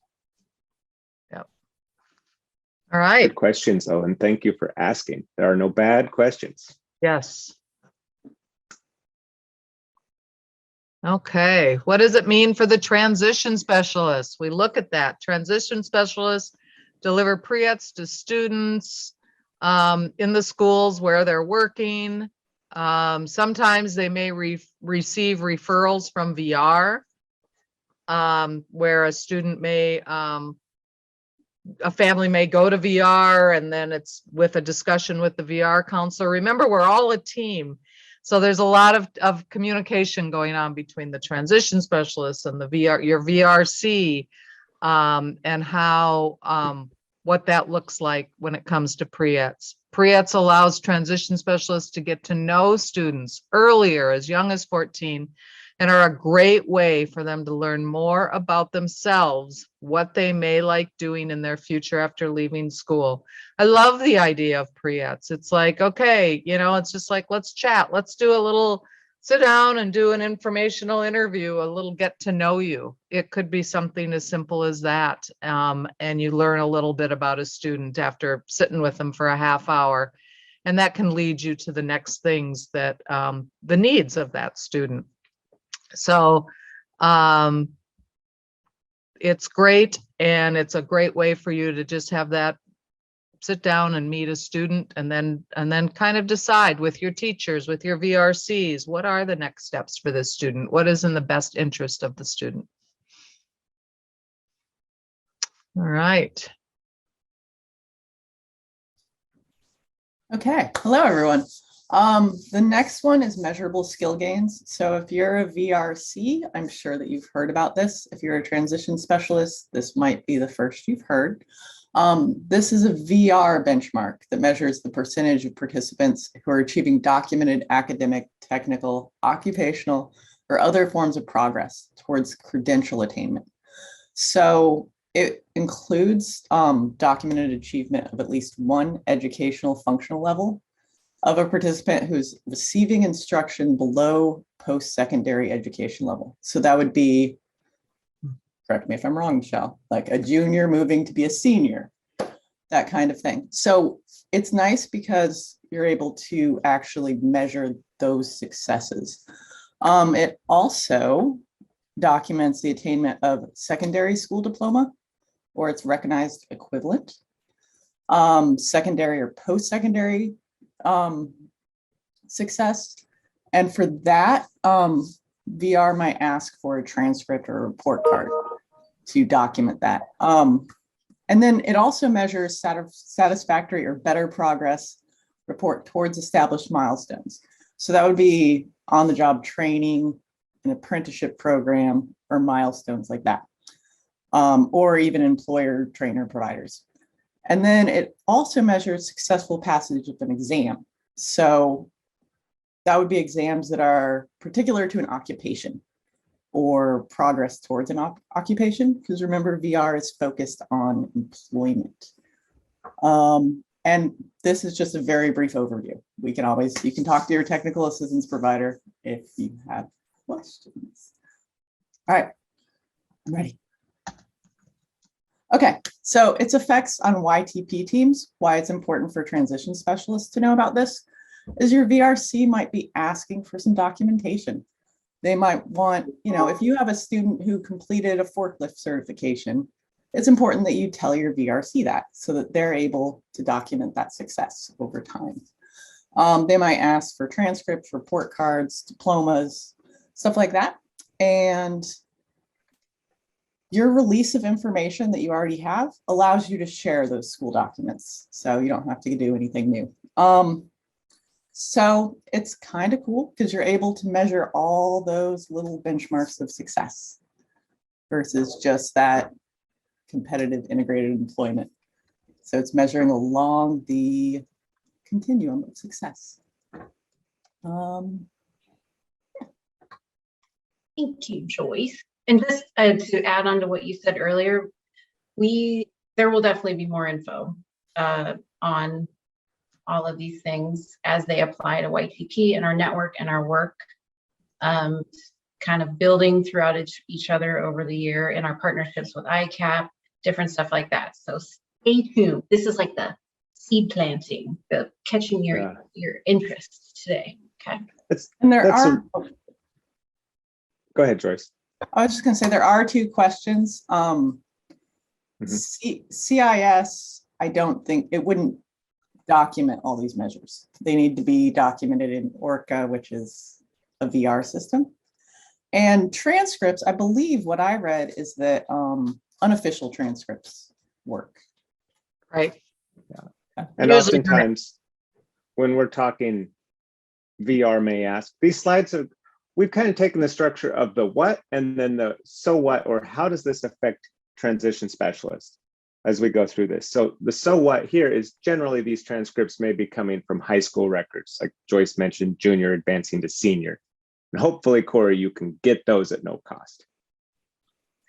Yep. All right. Good questions, though, and thank you for asking. There are no bad questions. Yes. Okay. What does it mean for the transition specialists? We look at that. Transition specialists deliver pre-ETS to students in the schools where they're working. Sometimes they may receive referrals from VR, where a student may, a family may go to VR and then it's with a discussion with the VR counselor. Remember, we're all a team. So there's a lot of communication going on between the transition specialists and the your VRC, and how, what that looks like when it comes to pre-ETS. Pre-ETS allows transition specialists to get to know students earlier, as young as 14, and are a great way for them to learn more about themselves, what they may like doing in their future after leaving school. I love the idea of pre-ETS. It's like, okay, it's just like, let's chat. Let's do a little sit down and do an informational interview, a little get to know you. It could be something as simple as that. And you learn a little bit about a student after sitting with them for a half hour. And that can lead you to the next things that the needs of that student. So it's great, and it's a great way for you to just have that sit down and meet a student, and then kind of decide with your teachers, with your VRCs, what are the next steps for this student? What is in the best interest of the student? All right. Okay, hello everyone. The next one is measurable skill gains. So if you're a VRC, I'm sure that you've heard about this. If you're a transition specialist, this might be the first you've heard. This is a VR benchmark that measures the percentage of participants who are achieving documented academic, technical, occupational, or other forms of progress towards credential attainment. So it includes documented achievement of at least one educational functional level of a participant who's receiving instruction below post-secondary education level. So that would be, correct me if I'm wrong, Michelle, like a junior moving to be a senior, that kind of thing. So it's nice because you're able to actually measure those successes. It also documents the attainment of secondary school diploma or its recognized equivalent, secondary or post-secondary success. And for that, VR might ask for a transcript or a report card to document that. And then it also measures satisfactory or better progress report towards established milestones. So that would be on-the-job training, an apprenticeship program, or milestones like that, or even employer trainer providers. And then it also measures successful passage of an exam. So that would be exams that are particular to an occupation or progress towards an occupation, because remember, VR is focused on employment. And this is just a very brief overview. You can talk to your technical assistance provider if you have questions. All right, I'm ready. Okay, so its effects on YTP teams, why it's important for transition specialists to know about this, is your VRC might be asking for some documentation. They might want, if you have a student who completed a forklift certification, it's important that you tell your VRC that so that they're able to document that success over time. They might ask for transcripts, report cards, diplomas, stuff like that. And your release of information that you already have allows you to share those school documents. So you don't have to do anything new. So it's kind of cool because you're able to measure all those little benchmarks of success versus just that competitive integrated employment. So it's measuring along the continuum of success. Thank you, Joyce. And just to add on to what you said earlier, there will definitely be more info on all of these things as they apply to YTP and our network and our work, kind of building throughout each other over the year in our partnerships with ICAP, different stuff like that. So stay tuned. This is like the seed planting, the catching your interest today. Okay. Go ahead, Joyce. I was just going to say there are two questions. CIS, I don't think it wouldn't document all these measures. They need to be documented in ORCA, which is a VR system. And transcripts, I believe what I read is that unofficial transcripts work. Right. Yeah. And oftentimes when we're talking, VR may ask, these slides are, we've kind of taken the structure of the what and then the so what, or how does this affect transition specialists as we go through this. So the so what here is generally these transcripts may be coming from high school records, like Joyce mentioned, junior advancing to senior. And hopefully, Corey, you can get those at no cost.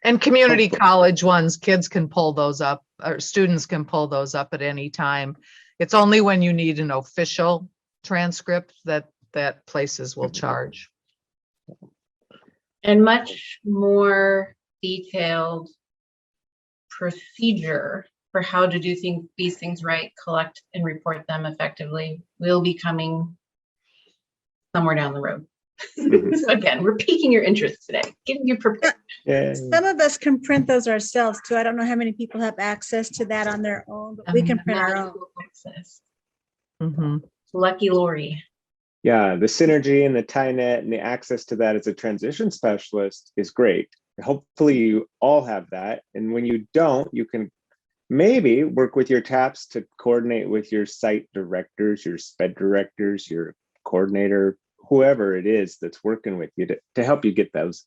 And community college ones, kids can pull those up, or students can pull those up at any time. It's only when you need an official transcript that places will charge. And much more detailed procedure for how to do these things right, collect and report them effectively will be coming somewhere down the road. So again, we're piquing your interest today, getting you prepared. Some of us can print those ourselves too. I don't know how many people have access to that on their own, but we can print our own. Access. Mm-hmm. Lucky Lori. Yeah, the synergy and the TieNet and the access to that as a transition specialist is great. Hopefully you all have that. And when you don't, you can maybe work with your TAPs to coordinate with your site directors, your SPED directors, your coordinator, whoever it is that's working with you to help you get those.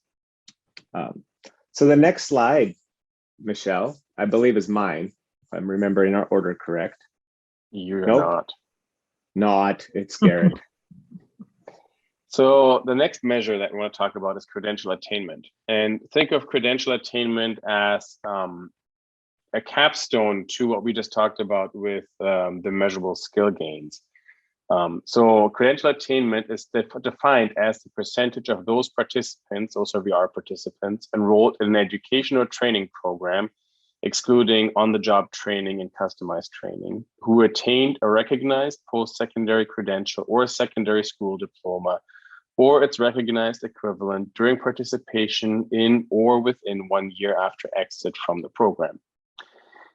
So the next slide, Michelle, I believe is mine, if I'm remembering our order correct. You're Nope. Not, it's Garrett. So the next measure that we want to talk about is credential attainment. And think of credential attainment as a capstone to what we just talked about with the measurable skill gains. So credential attainment is defined as the percentage of those participants, those are VR participants, enrolled in an education or training program, excluding on-the-job training and customized training, who attained a recognized post-secondary credential or a secondary school diploma or its recognized equivalent during participation in or within 1 year after exit from the program.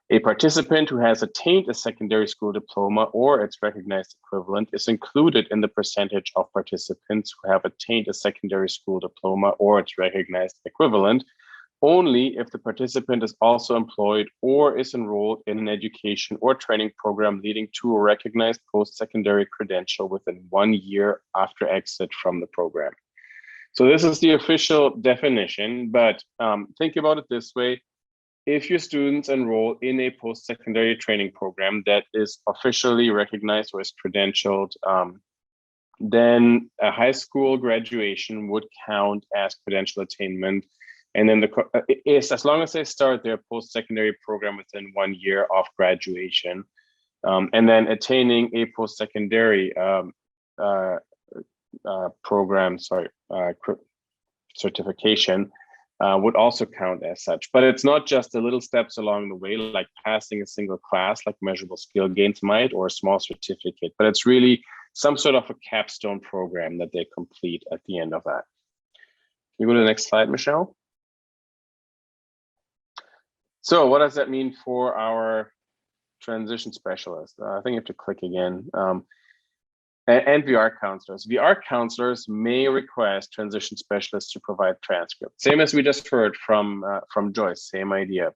A participant who has attained a secondary school diploma or its recognized equivalent is included in the percentage of participants who have attained a secondary school diploma or its recognized equivalent only if the participant is also employed or is enrolled in an education or training program leading to a recognized post-secondary credential within 1 year after exit from the program. So this is the official definition, but think about it this way. If your students enroll in a post-secondary training program that is officially recognized or is credentialed, then a high school graduation would count as credential attainment. And then as long as they start their post-secondary program within 1 year of graduation, and then attaining a post-secondary program, certification, would also count as such. But it's not just the little steps along the way, like passing a single class, like measurable skill gains might, or a small certificate, but it's really some sort of a capstone program that they complete at the end of that. Can you go to the next slide, Michelle? So what does that mean for our transition specialist? I think you have to click again. And VR counselors. VR counselors may request transition specialists to provide transcripts. Same as we just heard from Joyce, same idea.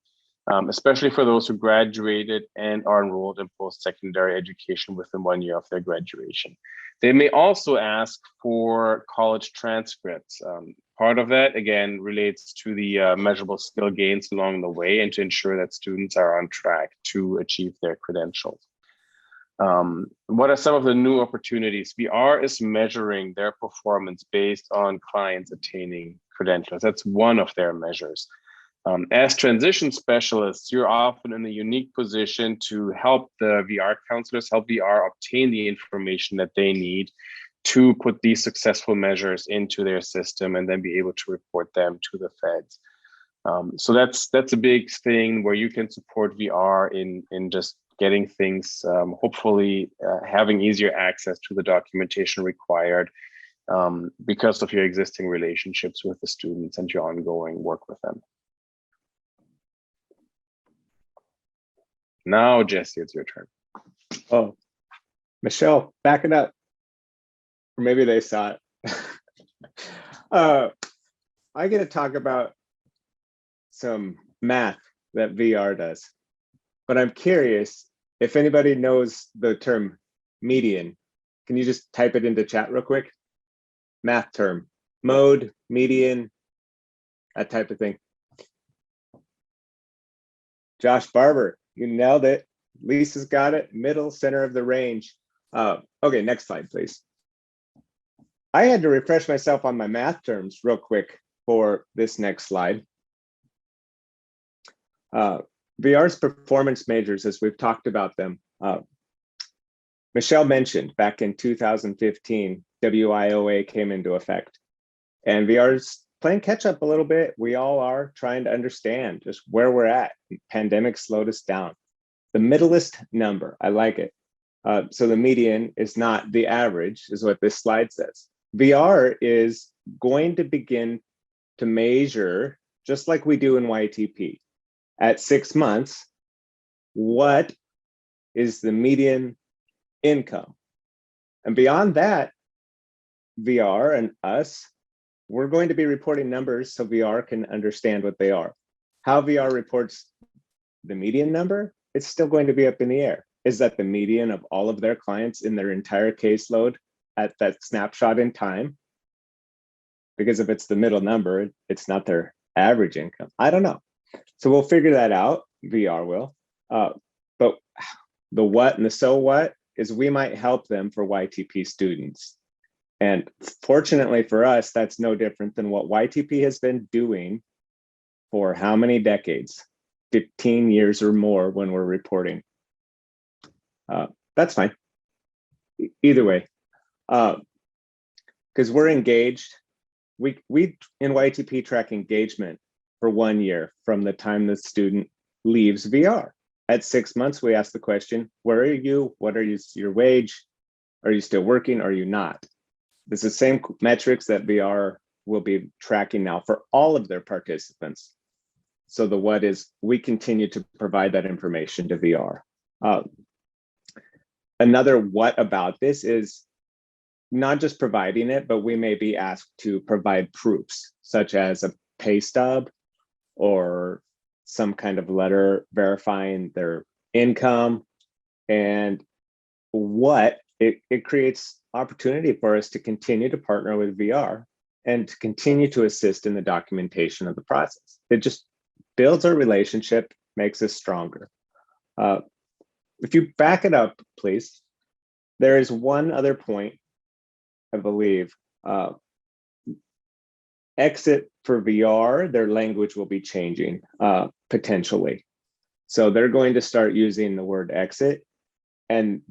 Especially for those who graduated and are enrolled in post-secondary education within 1 year of their graduation. They may also ask for college transcripts. Part of that, again, relates to the measurable skill gains along the way and to ensure that students are on track to achieve their credentials. What are some of the new opportunities? VR is measuring their performance based on clients attaining credentials. That's one of their measures. As transition specialists, you're often in a unique position to help the VR counselors, help VR obtain the information that they need to put these successful measures into their system and then be able to report them to the feds. So that's a big thing where you can support VR in just getting things, hopefully having easier access to the documentation required because of your existing relationships with the students and your ongoing work with them. Now, Jesse, it's your turn. Oh, Michelle, back it up. Or maybe they saw it. I get to talk about some math that VR does, but I'm curious if anybody knows the term median. Can you just type it into chat real quick? Math term, mode, median, that type of thing. Josh Barber, you nailed it. Lisa's got it, middle, center of the range. Okay, next slide, please. I had to refresh myself on my math terms real quick for this next slide. VR's performance measures, as we've talked about them, Michelle mentioned back in 2015, WIOA came into effect. And VR's playing catch up a little bit. We all are trying to understand just where we're at. Pandemic slowed us down. The middleist number, I like it. So the median is not the average, is what this slide says. VR is going to begin to measure, just like we do in YTP, at 6 months, what is the median income? And beyond that, VR and us, we're going to be reporting numbers so VR can understand what they are. How VR reports the median number, it's still going to be up in the air. Is that the median of all of their clients in their entire caseload at that snapshot in time? Because if it's the middle number, it's not their average income. I don't know. So we'll figure that out, VR will. But the what and the so what is we might help them for YTP students. And fortunately for us, that's no different than what YTP has been doing for how many decades? 15 years or more when we're reporting. That's fine. Either way, because we're engaged. We in YTP track engagement for 1 year from the time the student leaves VR. At 6 months, we ask the question, where are you? What are your wage? Are you still working? Are you not? This is the same metrics that VR will be tracking now for all of their participants. So the what is, we continue to provide that information to VR. Another what about this is not just providing it, but we may be asked to provide proofs, such as a pay stub or some kind of letter verifying their income. And what it creates opportunity for us to continue to partner with VR and to continue to assist in the documentation of the process. It just builds our relationship, makes us stronger. If you back it up, please, there is one other point, I believe. Exit for VR, their language will be changing potentially. So they're going to start using the word exit, and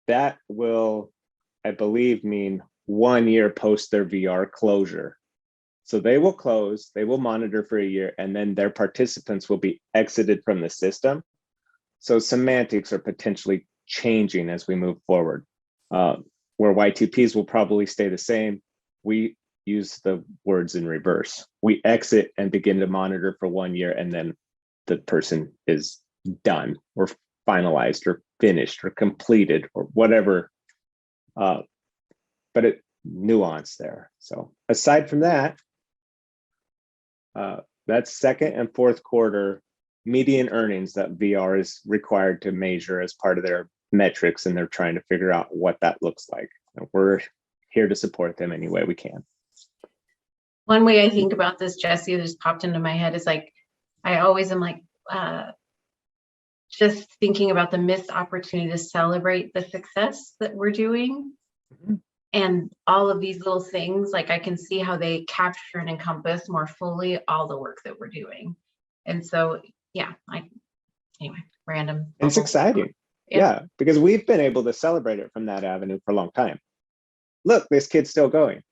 that will, I believe, mean 1 year post their VR closure. So they will close, they will monitor for a year, and then their participants will be exited from the system. So semantics are potentially changing as we move forward. Where YTPs will probably stay the same, we use the words in reverse. We exit and begin to monitor for 1 year, and then the person is done or finalized or finished or completed or whatever. But it nuance there. So aside from that, that's second and fourth quarter median earnings that VR is required to measure as part of their metrics, and they're trying to figure out what that looks like. And we're here to support them any way we can. One way I think about this, Jesse, that just popped into my head is like, I always am like, just thinking about the missed opportunity to celebrate the success that we're doing. And all of these little things, like I can see how they capture and encompass more fully all the work that we're doing. And so, yeah, anyway, random. It's exciting. Yeah, because we've been able to celebrate it from that avenue for a long time. Look, this kid's still going.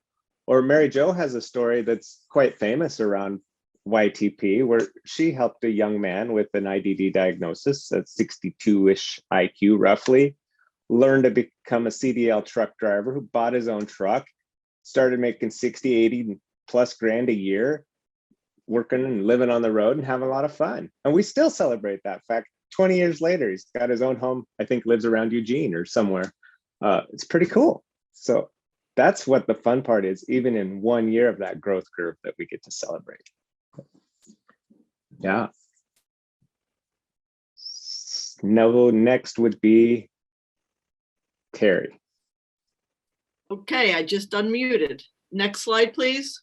Or Mary Jo has a story that's quite famous around YTP, where she helped a young man with an IDD diagnosis at 62-ish IQ roughly, learned to become a CDL truck driver who bought his own truck, started making 60, 80 plus grand a year, working and living on the road and having a lot of fun. And we still celebrate that fact. 20 years later, he's got his own home, I think lives around Eugene or somewhere. It's pretty cool. So that's what the fun part is, even in 1 year of that growth curve that we get to celebrate. Yeah. No, next would be Terry. Okay, I just unmuted. Next slide, please.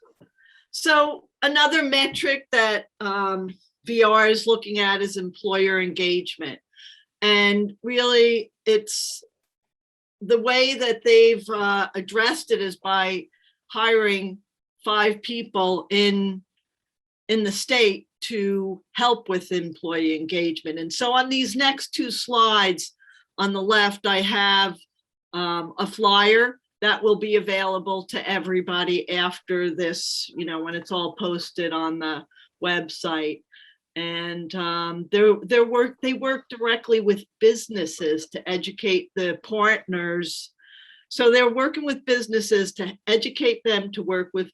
So another metric that VR is looking at is employer engagement. And really, it's the way that they've addressed it is by hiring 5 people in the state to help with employee engagement. And so on these next 2 slides, on the left, I have a flyer that will be available to everybody after this, when it's all posted on the website. And they work directly with businesses to educate the partners. So they're working with businesses to educate them to work with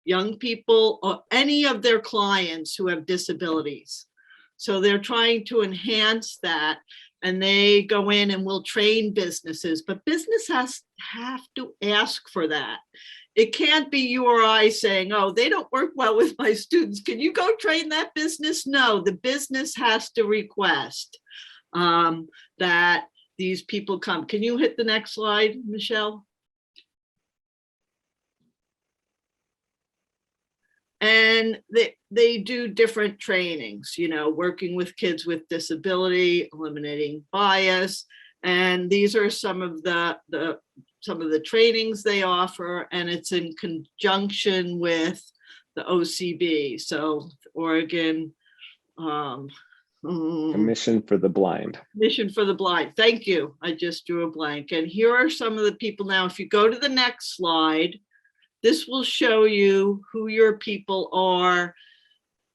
young people or any of their clients who have disabilities. So they're trying to enhance that, and they go in and will train businesses, but business have to ask for that. It can't be you or I saying, oh, they don't work well with my students. Can you go train that business? No, the business has to request that these people come. Can you hit the next slide, Michelle? And they do different trainings, working with kids with disability, eliminating bias. And these are some of the trainings they offer, and it's in conjunction with the OCB. So Oregon Commission for the Blind. Mission for the Blind. Thank you. I just drew a blank. And here are some of the people. Now, if you go to the next slide, this will show you who your people are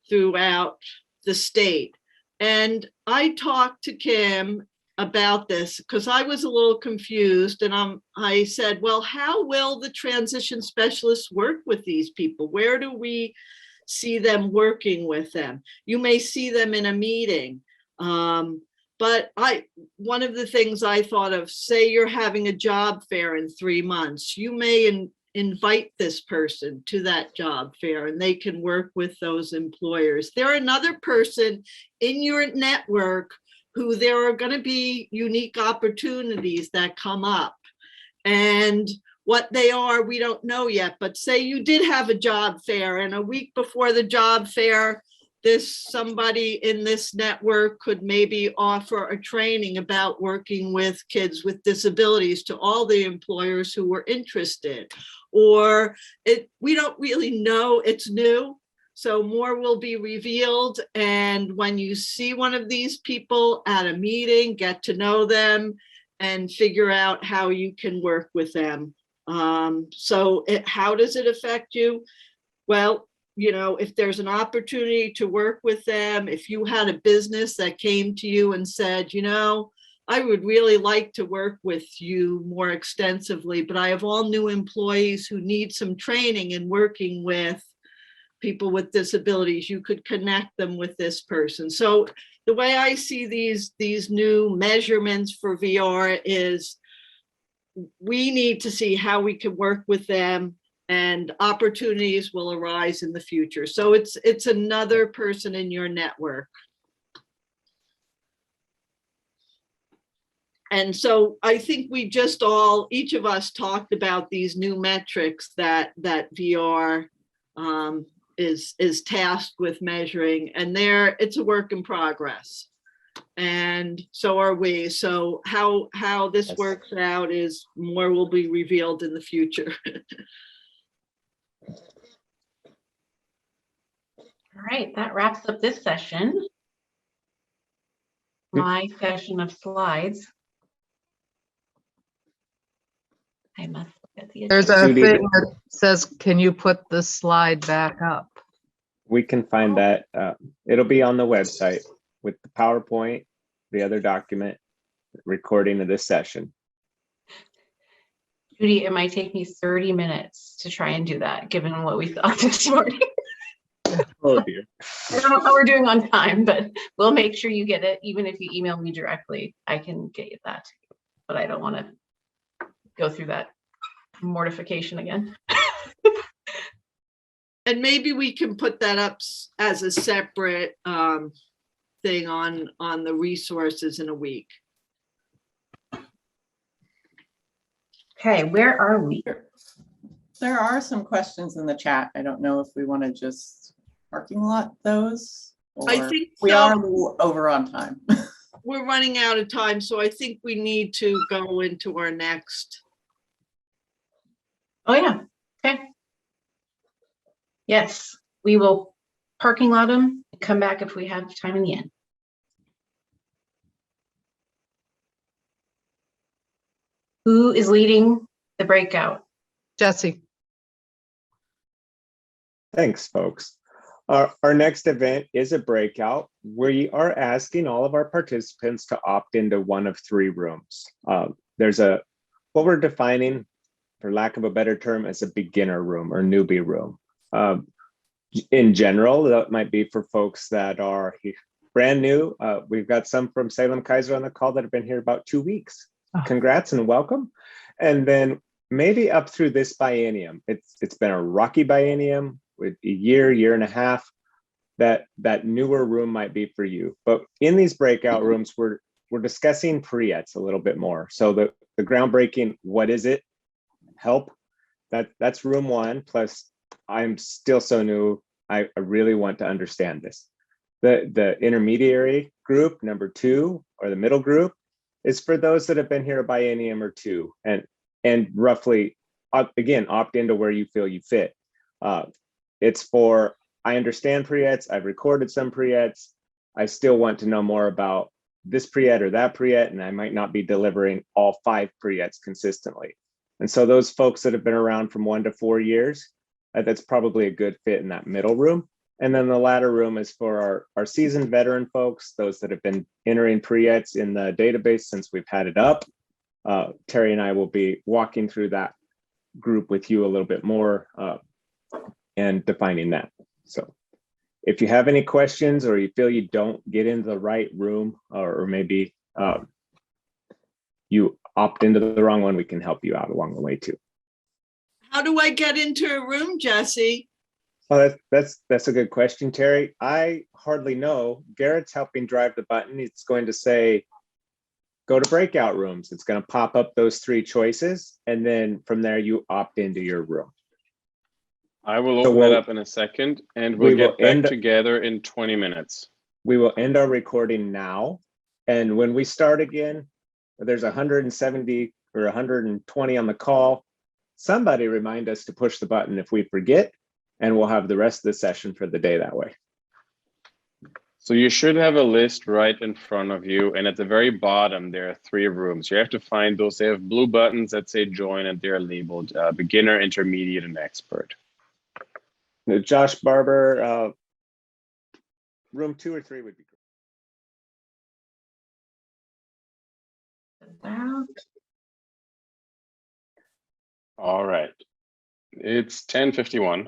throughout the state. And I talked to Kim about this because I was a little confused, and I said, well, how will the transition specialists work with these people? Where do we see them working with them? You may see them in a meeting. But one of the things I thought of, say you're having a job fair in 3 months, you may invite this person to that job fair and they can work with those employers. They're another person in your network who there are going to be unique opportunities that come up. And what they are, we don't know yet, but say you did have a job fair and a week before the job fair, somebody in this network could maybe offer a training about working with kids with disabilities to all the employers who were interested. Or we don't really know, it's new, so more will be revealed. And when you see one of these people at a meeting, get to know them and figure out how you can work with them. So how does it affect you? Well, you know, if there's an opportunity to work with them, if you had a business that came to you and said, you know, I would really like to work with you more extensively, but I have all new employees who need some training in working with people with disabilities, you could connect them with this person. So the way I see these new measurements for VR is we need to see how we can work with them, and opportunities will arise in the future. So it's another person in your network. And so I think we just each of us talked about these new metrics that VR is tasked with measuring, and it's a work in progress. And so are we. So how this works out is more will be revealed in the future. All right, that wraps up this session. My session of slides. I must look at the There's a Judy, thing that says, can you put the slide back up? we can find that. It'll be on the website with the PowerPoint, the other document, recording of this session. Judy, it might take me 30 minutes to try and do that, given what we thought this morning. Oh dear. I don't know how we're doing on time, but we'll make sure you get it. Even if you email me directly, I can get you that. But I don't want to go through that mortification again. And maybe we can put that up as a separate thing on the resources in a week. Okay, where are we? There are some questions in the chat. I don't know if we want to just parking lot those. I or think we so. are a little over on time. We're running out of time, so I think we need to go into our next. Oh yeah, okay. Yes, we will parking lot them and come back if we have time in the end. Who is leading the breakout? Jesse. Thanks, folks. Our next event is a breakout. We are asking all of our participants to opt into one of 3 rooms. There's what we're defining, for lack of a better term, as a beginner room or newbie room. In general, that might be for folks that are brand new. We've got some from Salem Kaiser on the call that have been here about 2 weeks. Congrats and welcome. And then maybe up through this biennium. It's been a rocky biennium with a year and a half. That newer room might be for you. But in these breakout rooms, we're discussing pre-ETs a little bit more. So the groundbreaking, what is it? Help. That's room 1. Plus, I'm still so new. I really want to understand this. The intermediary group, number 2, or the middle group, is for those that have been here a biennium or 2, and roughly, again, opt into where you feel you fit. It's for, I understand pre-ETs, I've recorded some pre-ETs, I still want to know more about this pre-ET or that pre-ET, and I might not be delivering all 5 pre-ETs consistently. And so those folks that have been around from 1 to 4 years, that's probably a good fit in that middle room. And then the latter room is for our seasoned veteran folks, those that have been entering pre-eds in the database since we've had it up. Terry and I will be walking through that group with you a little bit more and defining that. So if you have any questions or you feel you don't get into the right room, or maybe you opt into the wrong one, we can help you out along the way too. How do I get into a room, Jesse? Oh, that's a good question, Terry. I hardly know. Garrett's helping drive the button. It's going to say, go to breakout rooms. It's going to pop up those 3 choices. And then from there, you opt into your room. I will open it up in a second, and we'll get back together in 20 minutes. We will end our recording now. And when we start again, there's 170 or 120 on the call. Somebody remind us to push the button if we forget, and we'll have the rest of the session for the day that way. So you should have a list right in front of you, and at the very bottom, there are 3 rooms. You have to find those. They have blue buttons that say join, and they're labeled beginner, intermediate, and expert. Josh Barber, room 2 or 3 would be great. All right, it's 10:51.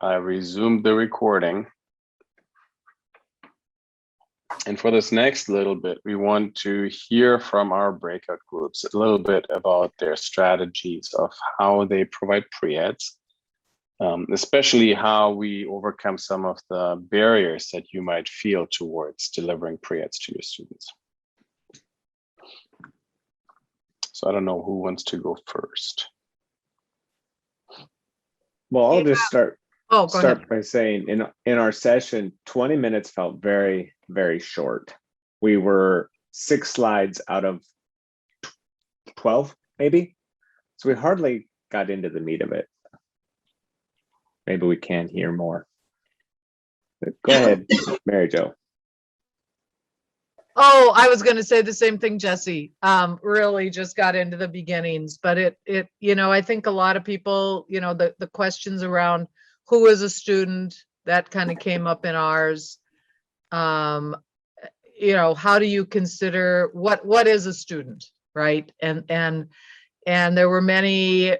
I resumed the recording. And for this next little bit, we want to hear from our breakout groups a little bit about their strategies of how they provide pre-eds, especially how we overcome some of the barriers that you might feel towards delivering pre-eds to your students. So I don't know who wants to go first. Well, I'll just start ahead. by saying in our session, 20 minutes felt very, very short. We were 6 slides out of 12, maybe. So we hardly got into the meat of it. Maybe we can hear more. But go ahead, Mary Jo. Oh, I was going to say the same thing, Jesse. Really just got into the beginnings, but it, you know, I think a lot of people, you know, the questions around who is a student, that kind of came up in ours. You know, how do you consider what is a student, right? And there were many,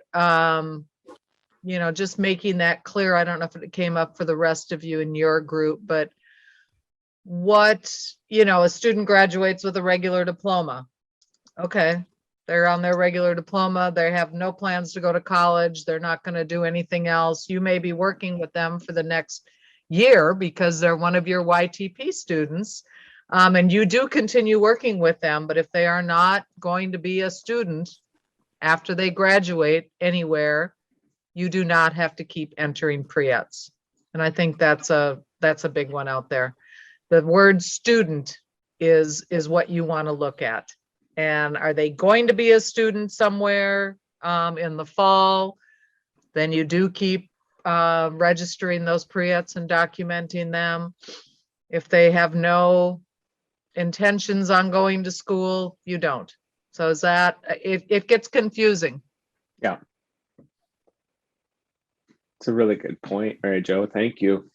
you know, just making that clear. I don't know if it came up for the rest of you in your group, but what, you know, a student graduates with a regular diploma. Okay, they're on their regular diploma. They have no plans to go to college. They're not going to do anything else. You may be working with them for the next year because they're one of your YTP students. And you do continue working with them, but if they are not going to be a student after they graduate anywhere, you do not have to keep entering pre-eds. And I think that's a big one out there. The word student is what you want to look at. And are they going to be a student somewhere in the fall? Then you do keep registering those pre-eds and documenting them. If they have no intentions on going to school, you don't. So is that, it gets confusing. Yeah. It's a really good point, Mary Jo. Thank you.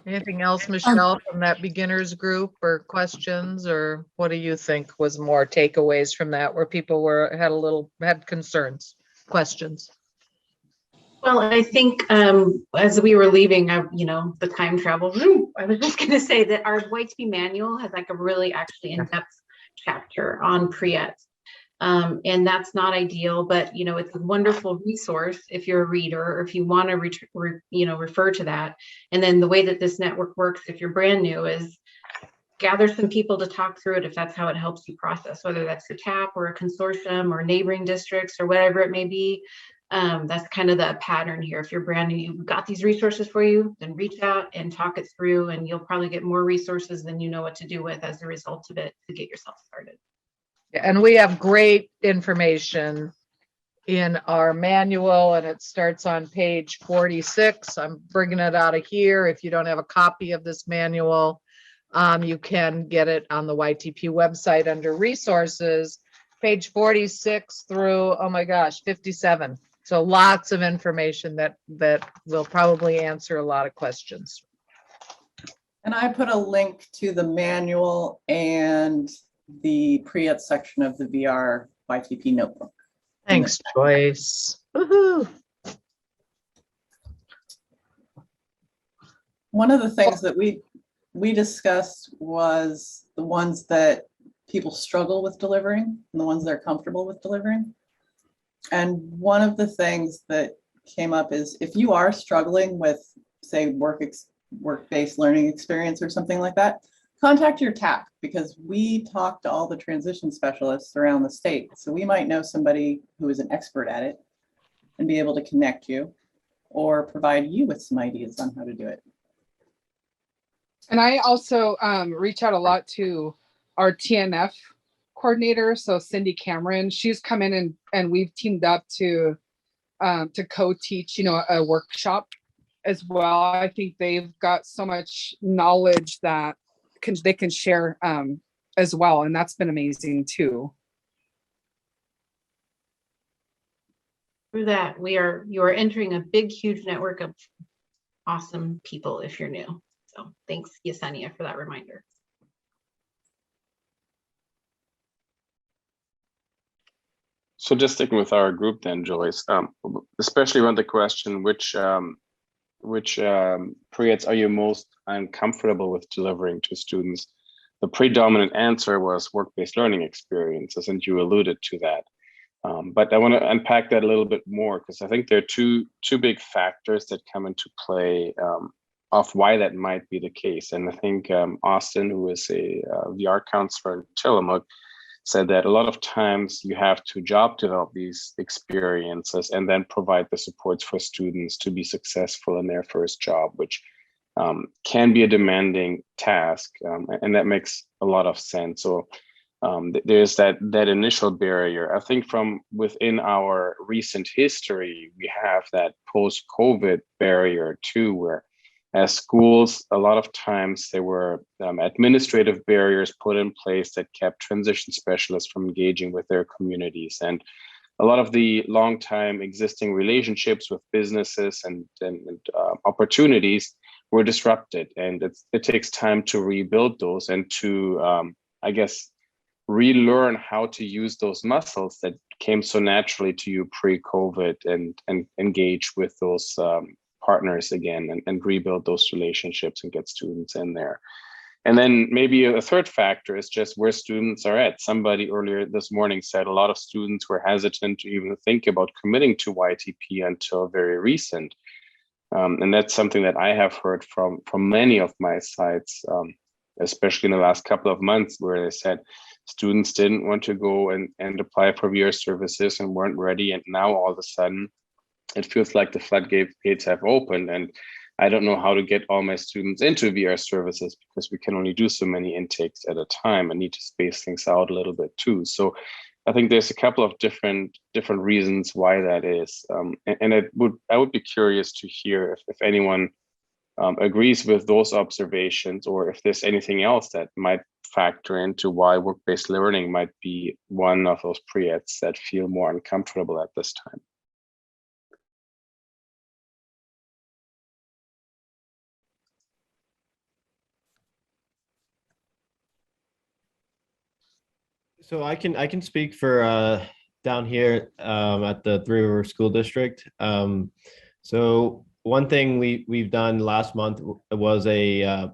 Anything else, Michelle, from that beginners group, or questions, or what do you think was more takeaways from that where people had concerns, questions? Well, I think as we were leaving, you know, the time travel, I was just going to say that our YTP manual has like a really actually in-depth chapter on pre-eds. And that's not ideal, but, you know, it's a wonderful resource if you're a reader or if you want to, refer to that. And then the way that this network works, if you're brand new, is gather some people to talk through it if that's how it helps you process, whether that's your TAP or a consortium or neighboring districts or whatever it may be. That's kind of the pattern here. If you're brand new, you've got these resources for you, then reach out and talk it through, and you'll probably get more resources than you know what to do with as a result of it to get yourself started. And we have great information in our manual, and it starts on page 46. I'm bringing it out of here. If you don't have a copy of this manual, you can get it on the YTP website under resources. page 46 through, oh my gosh, 57. So lots of information that will probably answer a lot of questions. And I put a link to the manual and the pre-ed section of the VR YTP notebook. Thanks, Joyce. Woohoo. One of the things that we discussed was the ones that people struggle with delivering and the ones they're comfortable with delivering. And one of the things that came up is if you are struggling with, say, work-based learning experience or something like that, contact your TAC, because we talk to all the transition specialists around the state. So we might know somebody who is an expert at it and be able to connect you or provide you with some ideas on how to do it. And I also reach out a lot to our TNF coordinator. So Cindy Cameron, she's come in and we've teamed up to co-teach, a workshop as well. I think they've got so much knowledge that they can share as well. And that's been amazing too. Through that, you are entering a big, huge network of awesome people if you're new. So thanks, Yesenia, for that reminder. So just sticking with our group then, Joyce, especially around the question, which pre-eds are you most uncomfortable with delivering to students? The predominant answer was work-based learning experiences, and you alluded to that. But I want to unpack that a little bit more, because I think there are two big factors that come into play of why that might be the case. And I think Austin, who is a VR counselor in Tillamook, said that a lot of times you have to job develop these experiences and then provide the supports for students to be successful in their first job, which can be a demanding task. And that makes a lot of sense. So there's that initial barrier. I think from within our recent history, we have that post-COVID barrier too, where as schools, a lot of times there were administrative barriers put in place that kept transition specialists from engaging with their communities. And a lot of the long-time existing relationships with businesses and opportunities were disrupted. And it takes time to rebuild those and to, I guess, relearn how to use those muscles that came so naturally to you pre-COVID and engage with those partners again and rebuild those relationships and get students in there. And then maybe a third factor is just where students are at. Somebody earlier this morning said a lot of students were hesitant to even think about committing to YTP until very recent. And that's something that I have heard from many of my sites, especially in the last couple of months, where they said students didn't want to go and apply for VR services and weren't ready. And now all of a sudden, it feels like the floodgates have opened, and I don't know how to get all my students into VR services because we can only do so many intakes at a time and need to space things out a little bit too. So I think there's a couple of different reasons why that is. And I would be curious to hear if anyone agrees with those observations, or if there's anything else that might factor into why work-based learning might be one of those pre-eds that feel more uncomfortable at this time. So I can speak for down here at the Three River School District. So one thing we've done last month was a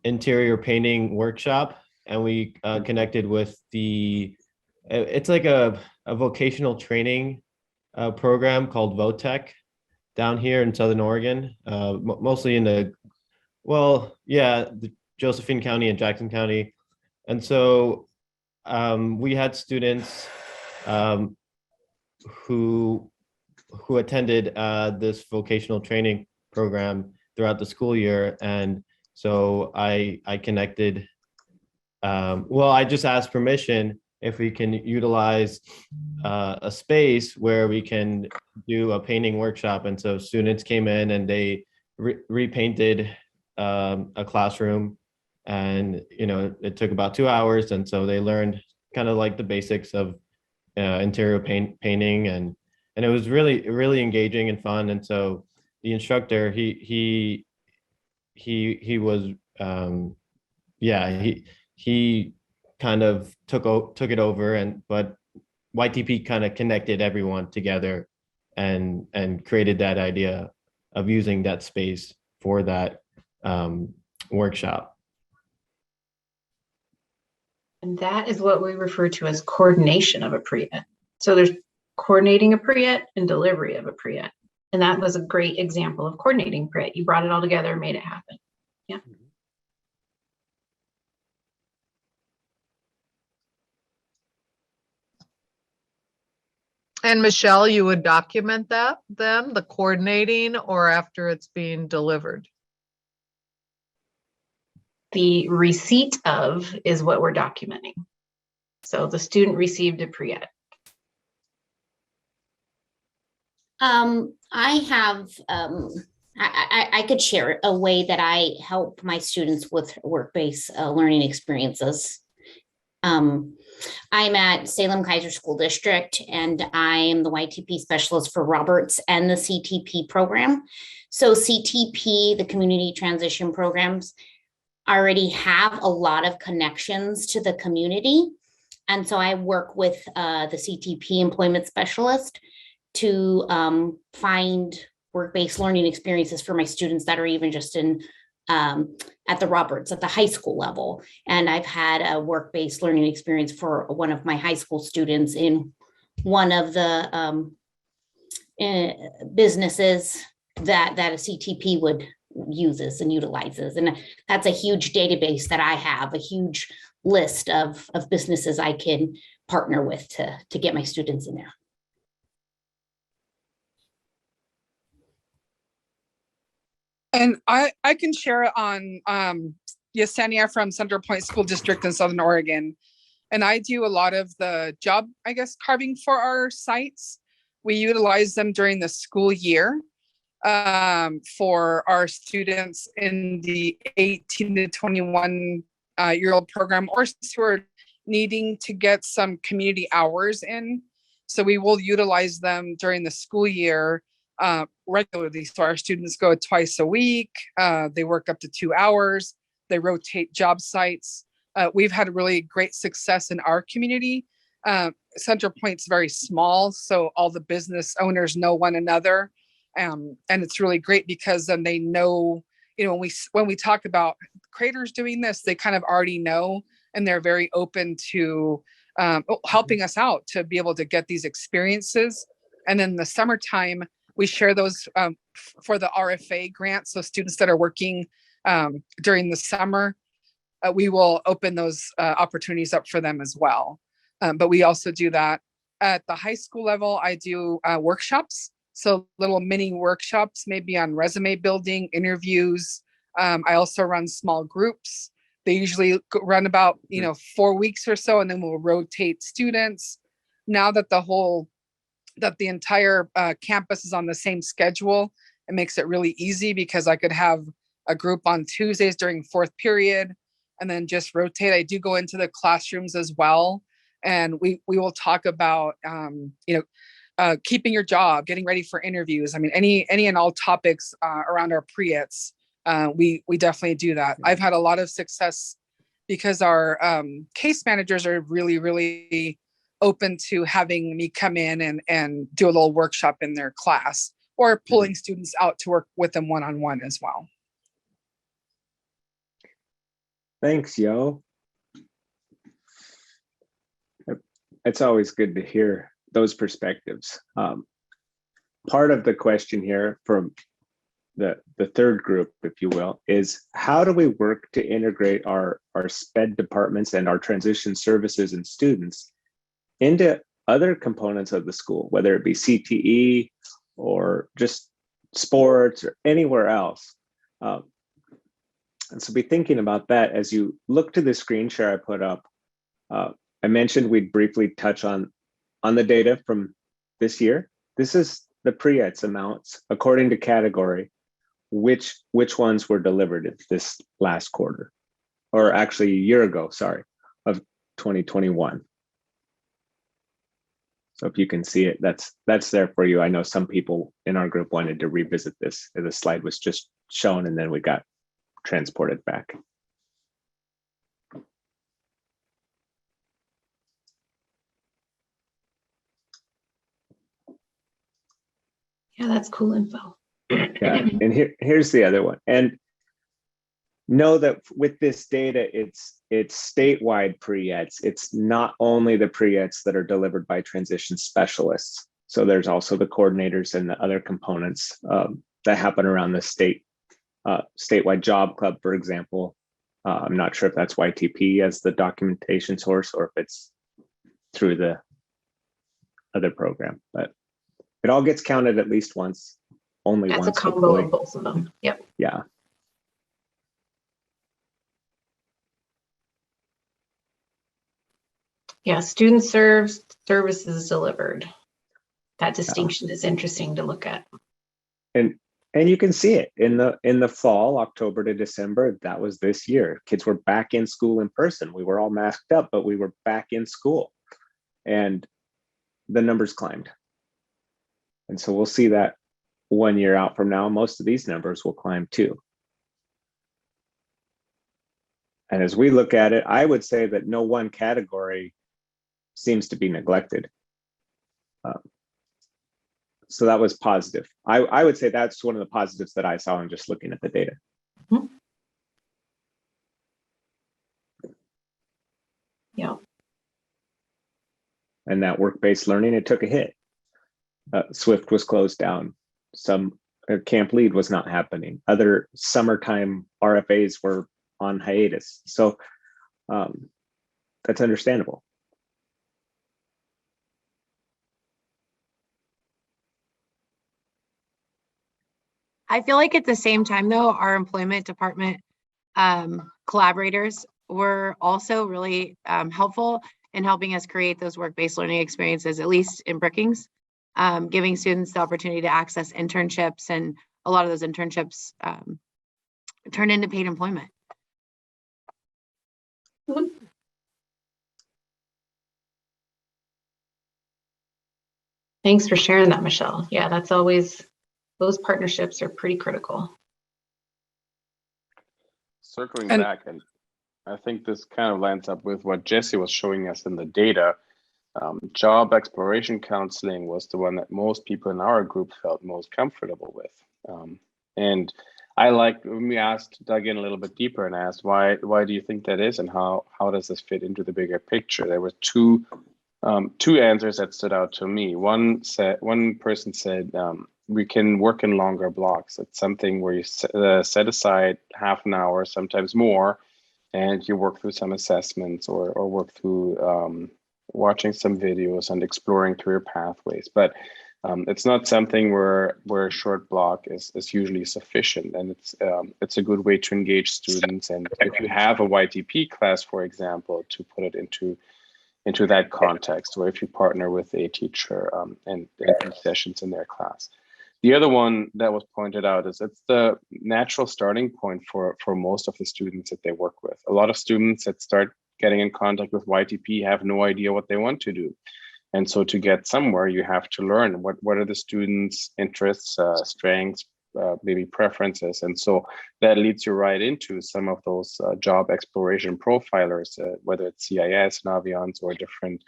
interior painting workshop, and we connected with it's like a vocational training program called VOTEC down here in Southern Oregon, mostly in the Josephine County and Jackson County. And so we had students who attended this vocational training program throughout the school year. And so I connected, I just asked permission if we can utilize a space where we can do a painting workshop. And so students came in and they repainted a classroom, and it took about 2 hours. And so they learned kind of like the basics of interior painting, and it was really engaging and fun. And so the instructor, he was yeah, he kind of took it over, but YTP kind of connected everyone together and created that idea of using that space for that workshop. And that is what we refer to as coordination of a pre-ed. So there's coordinating a pre-ed and delivery of a pre-ed. And that was a great example of coordinating pre-ed. You brought it all together, made it happen. Yeah. And Michelle, you would document that then, the coordinating, or after it's being delivered? The receipt of is what we're documenting. So the student received a pre-ed. I have, I could share a way that I help my students with work-based learning experiences. I'm at Salem Kaiser School District, and I am the YTP specialist for Roberts and the CTP program. So CTP, the Community Transition Programs, already have a lot of connections to the community. And so I work with the CTP employment specialist to find work-based learning experiences for my students that are even just in at the Roberts, at the high school level. And I've had a work-based learning experience for one of my high school students in one of the businesses that a CTP would uses and utilizes. And that's a huge database that I have, a huge list of businesses I can partner with to get my students in there. And I can share on Yesenia from Central Point School District in Southern Oregon. And I do a lot of the job, I guess, carving for our sites. We utilize them during the school year for our students in the 18 to 21 year old program, or who are needing to get some community hours in. So we will utilize them during the school year regularly. So our students go twice a week. They work up to 2 hours. They rotate job sites. We've had really great success in our community. Central Point's very small, so all the business owners know one another. And it's really great because then they know, you know, when we talk about creators doing this, they kind of already know, and they're very open to helping us out to be able to get these experiences. And then the summertime, we share those for the RFA grant. So students that are working during the summer, we will open those opportunities up for them as well. But we also do that at the high school level. I do workshops. So little mini workshops, maybe on resume building, interviews. I also run small groups. They usually run about 4 weeks or so, and then we'll rotate students. Now that the entire campus is on the same schedule, it makes it really easy because I could have a group on Tuesdays during fourth period and then just rotate. I do go into the classrooms as well. And we will talk about, keeping your job, getting ready for interviews. I mean, any and all topics around our pre-eds, we definitely do that. I've had a lot of success because our case managers are really, really open to having me come in and do a little workshop in their class, or pulling students out to work with them one-on-one as well. Thanks, Yo. It's always good to hear those perspectives. Part of the question here from the third group, if you will, is how do we work to integrate our SPED departments and our transition services and students into other components of the school, whether it be CTE or just sports or anywhere else. And so be thinking about that as you look to the screen share I put up. I mentioned we'd briefly touch on the data from this year. This is the pre-EDS amounts according to category, which ones were delivered this last quarter, or actually a year ago, sorry, of 2021. So if you can see it, that's there for you. I know some people in our group wanted to revisit this. The slide was just shown and then we got transported back. Yeah, that's cool info. Yeah, and here's the other one. And know that with this data, it's statewide pre-eds. It's not only the pre-eds that are delivered by transition specialists. So there's also the coordinators and the other components that happen around the state, statewide job club, for example. I'm not sure if that's YTP as the documentation source or if it's through the other program, but it all gets counted at least once, only That's once. a combo Hopefully. of both of them. Yep. Yeah. Yeah, students served, services delivered. That distinction is interesting to look at. And you can see it in the fall, October to December. That was this year. Kids were back in school in person. We were all masked up, but we were back in school, and the numbers climbed. And so we'll see that 1 year out from now, most of these numbers will climb too. And as we look at it, I would say that no one category seems to be neglected. So that was positive. I would say that's one of the positives that I saw in just looking at the data. Mm-hmm. Yeah. And that work-based learning, it took a hit. Swift was closed down. Some Camp Lead was not happening. Other summertime RFAs were on hiatus. So that's understandable. I feel like at the same time, though, our employment department collaborators were also really helpful in helping us create those work-based learning experiences, at least in Brookings, giving students the opportunity to access internships, and a lot of those internships turned into paid employment. Thanks for sharing that, Michelle. Yeah, that's always, those partnerships are pretty critical. Circling back, and I think this kind of lines up with what Jesse was showing us in the data. Job exploration counseling was the one that most people in our group felt most comfortable with. And I like, when we dug in a little bit deeper and asked, why do you think that is, and how does this fit into the bigger picture? There were two answers that stood out to me. One person said, we can work in longer blocks. It's something where you set aside half an hour, sometimes more, and you work through some assessments or work through watching some videos and exploring career pathways. But it's not something where a short block is usually sufficient, and it's a good way to engage students. And if you have a YTP class, for example, to put it into that context, or if you partner with a teacher and do sessions in their class. The other one that was pointed out is it's the natural starting point for most of the students that they work with. A lot of students that start getting in contact with YTP have no idea what they want to do. And so to get somewhere, you have to learn what are the students' interests, strengths, maybe preferences. And so that leads you right into some of those job exploration profilers, whether it's CIS, Naviance, or a different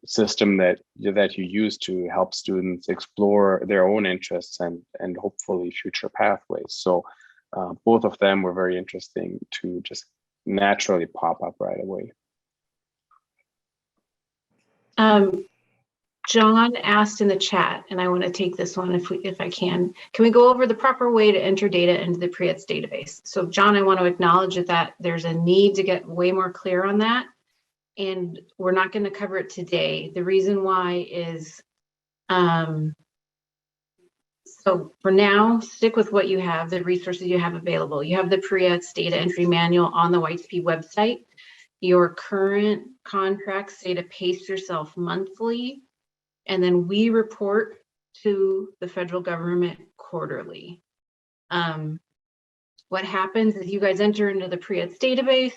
system that you use to help students explore their own interests and hopefully future pathways. So both of them were very interesting to just naturally pop up right away. John asked in the chat, and I want to take this one if I can. Can we go over the proper way to enter data into the pre-eds database? So John, I want to acknowledge that there's a need to get way more clear on that. And we're not going to cover it today. The reason why is, so for now, stick with what you have, the resources you have available. You have the pre-eds data entry manual on the YTP website. Your current contracts say to pace yourself monthly, and then we report to the federal government quarterly. What happens is you guys enter into the pre-eds database.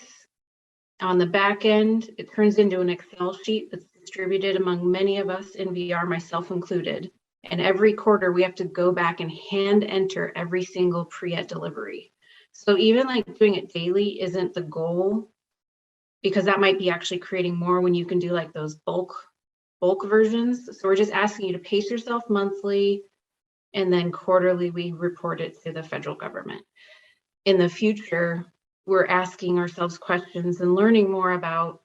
On the back end, it turns into an Excel sheet that's distributed among many of us in VR, myself included. And every quarter we have to go back and hand enter every single pre-ed delivery. So even like doing it daily isn't the goal, because that might be actually creating more when you can do like those bulk versions. So we're just asking you to pace yourself monthly, and then quarterly we report it to the federal government. In the future, we're asking ourselves questions and learning more about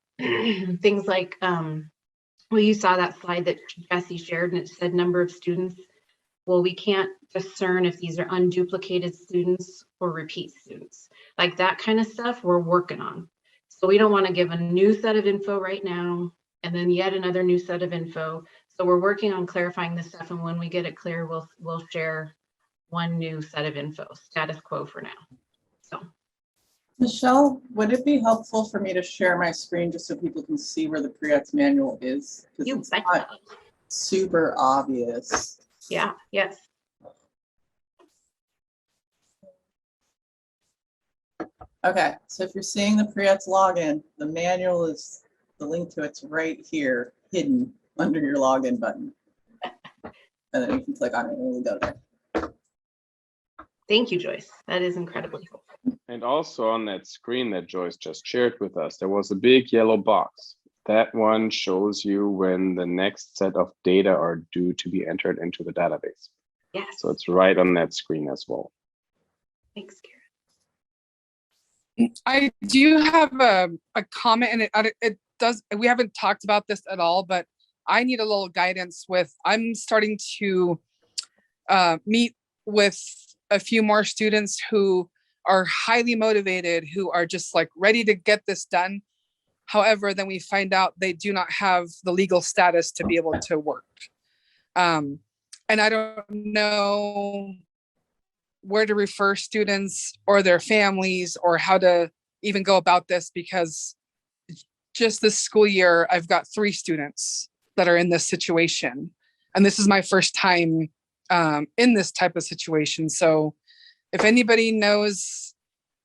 things like, well, you saw that slide that Jesse shared and it said number of students. Well, we can't discern if these are unduplicated students or repeat students. Like that kind of stuff we're working on. So we don't want to give a new set of info right now and then yet another new set of info. So we're working on clarifying this stuff, and when we get it clear, we'll share one new set of info, status quo for now. So Michelle, would it be helpful for me to share my screen just so people can see where the pre-eds manual is? You It's betcha. not super obvious. Yeah, yes. Okay, so if you're seeing the pre-eds login, the manual is, the link to it's right here, hidden under your login button. And then you can click on it and we'll go there. Thank you, Joyce. That is incredibly helpful. And also on that screen that Joyce just shared with us, there was a big yellow box. That one shows you when the next set of data are due to be entered into the database. Yes. So it's right on that screen as well. Thanks, Karen. I do have a comment, and it does, we haven't talked about this at all, but I need a little guidance with, I'm starting to meet with a few more students who are highly motivated, who are just like ready to get this done. However, then we find out they do not have the legal status to be able to work. And I don't know where to refer students or their families or how to even go about this, because just this school year, I've got 3 students that are in this situation. And this is my first time in this type of situation. So if anybody knows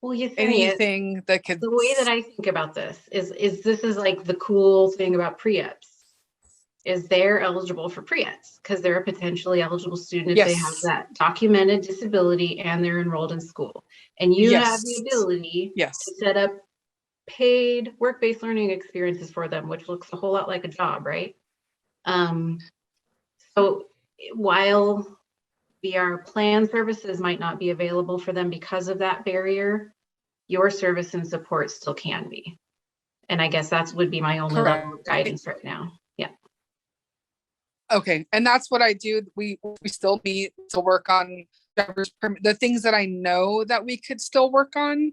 anything that could. The way that I think about this is this is like the cool thing about pre-eds. Is they're eligible for pre-eds because they're a potentially eligible student if they have that documented disability and they're enrolled in school. And you have the ability to set up paid work-based learning experiences for them, which looks a whole lot like a job, right? So while VR plan services might not be available for them because of that barrier, your service and support still can be. And I guess that would be my only level of guidance right now. Yeah. Okay, and that's what I do. We still meet to work on driver's permit, the things that I know that we could still work on.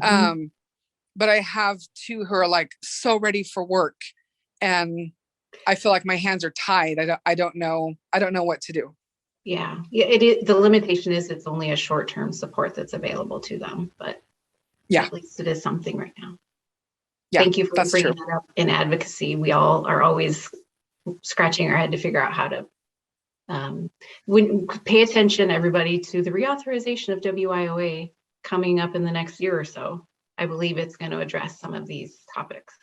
But I have 2 who are like so ready for work, and I feel like my hands are tied. I don't know what to do. Yeah, it is. The limitation is it's only a short-term support that's available to them, but at least it is something right now. Thank you for bringing that up in advocacy. We all are always scratching our head to figure out how to pay attention, everybody, to the reauthorization of WIOA coming up in the next year or so. I believe it's going to address some of these topics.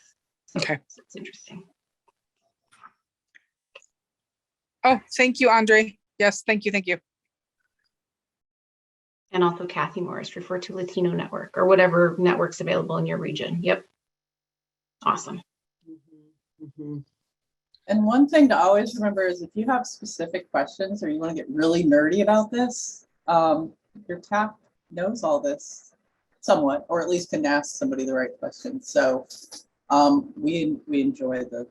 So it's interesting. Oh, thank you, Andre. Yes, thank you. And also Kathy Morris, refer to Latino Network or whatever network's available in your region. Yep. Awesome. And one thing to always remember is if you have specific questions or you want to get really nerdy about this, your TAP knows all this somewhat, or at least can ask somebody the right questions. So we enjoy the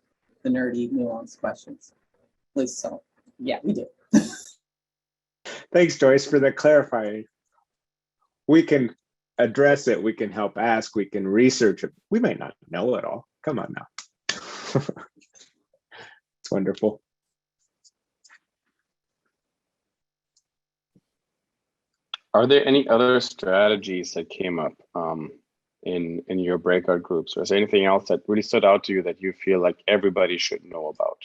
nerdy, nuanced questions. At least so. Yeah, we do. Thanks, Joyce, for the clarifying. We can address it. We can help ask. We can research it. We might not know it all. Come on now. It's wonderful. Are there any other strategies that came up in your breakout groups? Or is there anything else that really stood out to you that you feel like everybody should know about?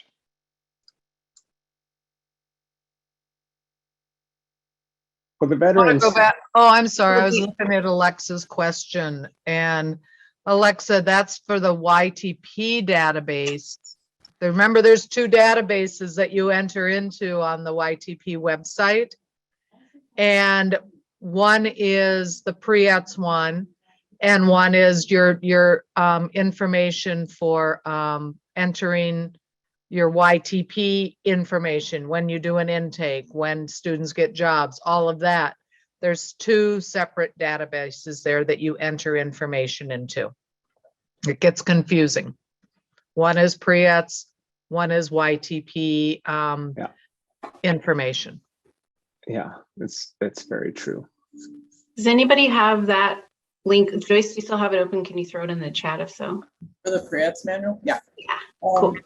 Well, the veterans. Go back. Oh, I'm sorry. I was looking at Alexa's question, and Alexa, that's for the YTP database. Remember, there's two databases that you enter into on the YTP website. And one is the pre-ETS one, and one is your information for entering your YTP information, when you do an intake, when students get jobs, all of that. There's two separate databases there that you enter information into. It gets confusing. One is pre-ETS, one is YTP information. Yeah, that's very true. Does anybody have that link? Joyce, do you still have it open? Can you throw it in the chat if so? For the pre-ETS manual? Yeah. Yeah, cool.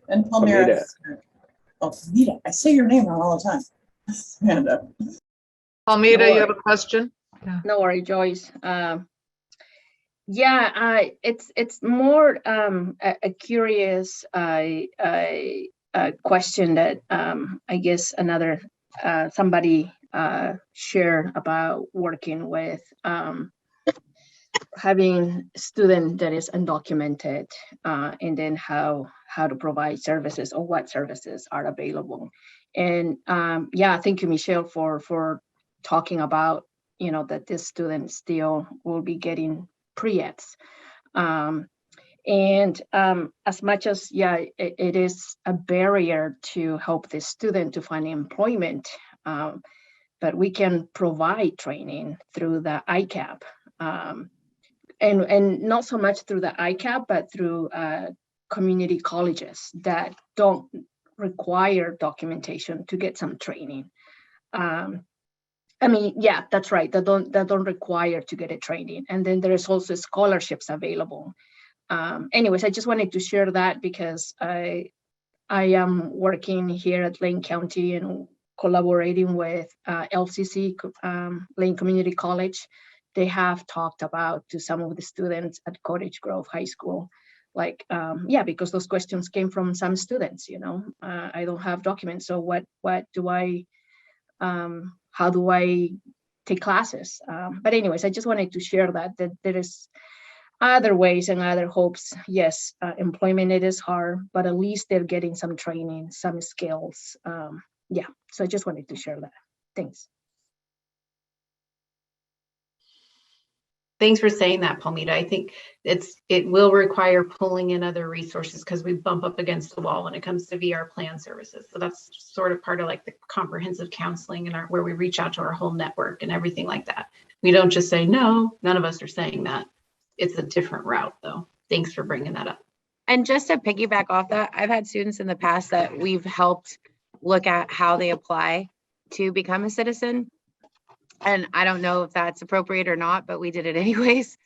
And Palmyra. Oh, Palmyra. I say your name wrong all the time. Amanda. Palmyra, you have a question? No worry, Joyce. Yeah, it's more a curious question that I guess another somebody shared about working with having a student that is undocumented, and then how to provide services or what services are available. And yeah, thank you, Michelle, for talking about, you know, that this student still will be getting pre-ETS. And as much as, yeah, it is a barrier to help the student to find employment, but we can provide training through the ICAP. And not so much through the ICAP, but through community colleges that don't require documentation to get some training. I mean, yeah, that's right. That don't require to get a training. And then there is also scholarships available. Anyways, I just wanted to share that because I am working here at Lane County and collaborating with LCC, Lane Community College. They have talked about to some of the students at Cottage Grove High School, like, yeah, because those questions came from some students, you know, I don't have documents. So what do I, how do I take classes? But anyways, I just wanted to share that there is other ways and other hopes. Yes, employment, it is hard, but at least they're getting some training, some skills. Yeah, so I just wanted to share that. Thanks. Thanks for saying that, Palmita. I think it will require pulling in other resources because we bump up against the wall when it comes to VR plan services. So that's sort of part of like the comprehensive counseling and where we reach out to our whole network and everything like that. We don't just say, no, none of us are saying that. It's a different route though. Thanks for bringing that up. And just to piggyback off that, I've had students in the past that we've helped look at how they apply to become a citizen. And I don't know if that's appropriate or not, but we did it anyways,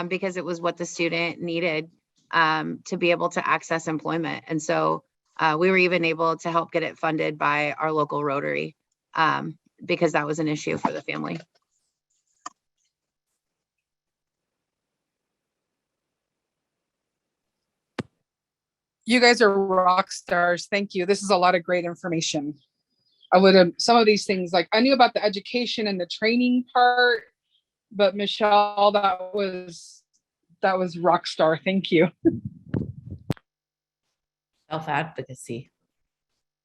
because it was what the student needed to be able to access employment. And so we were even able to help get it funded by our local Rotary because that was an issue for the family. You guys are rock stars. Thank you. This is a lot of great information. I would have some of these things, like I knew about the education and the training part, but Michelle, that was rock star. Thank you. Self-advocacy.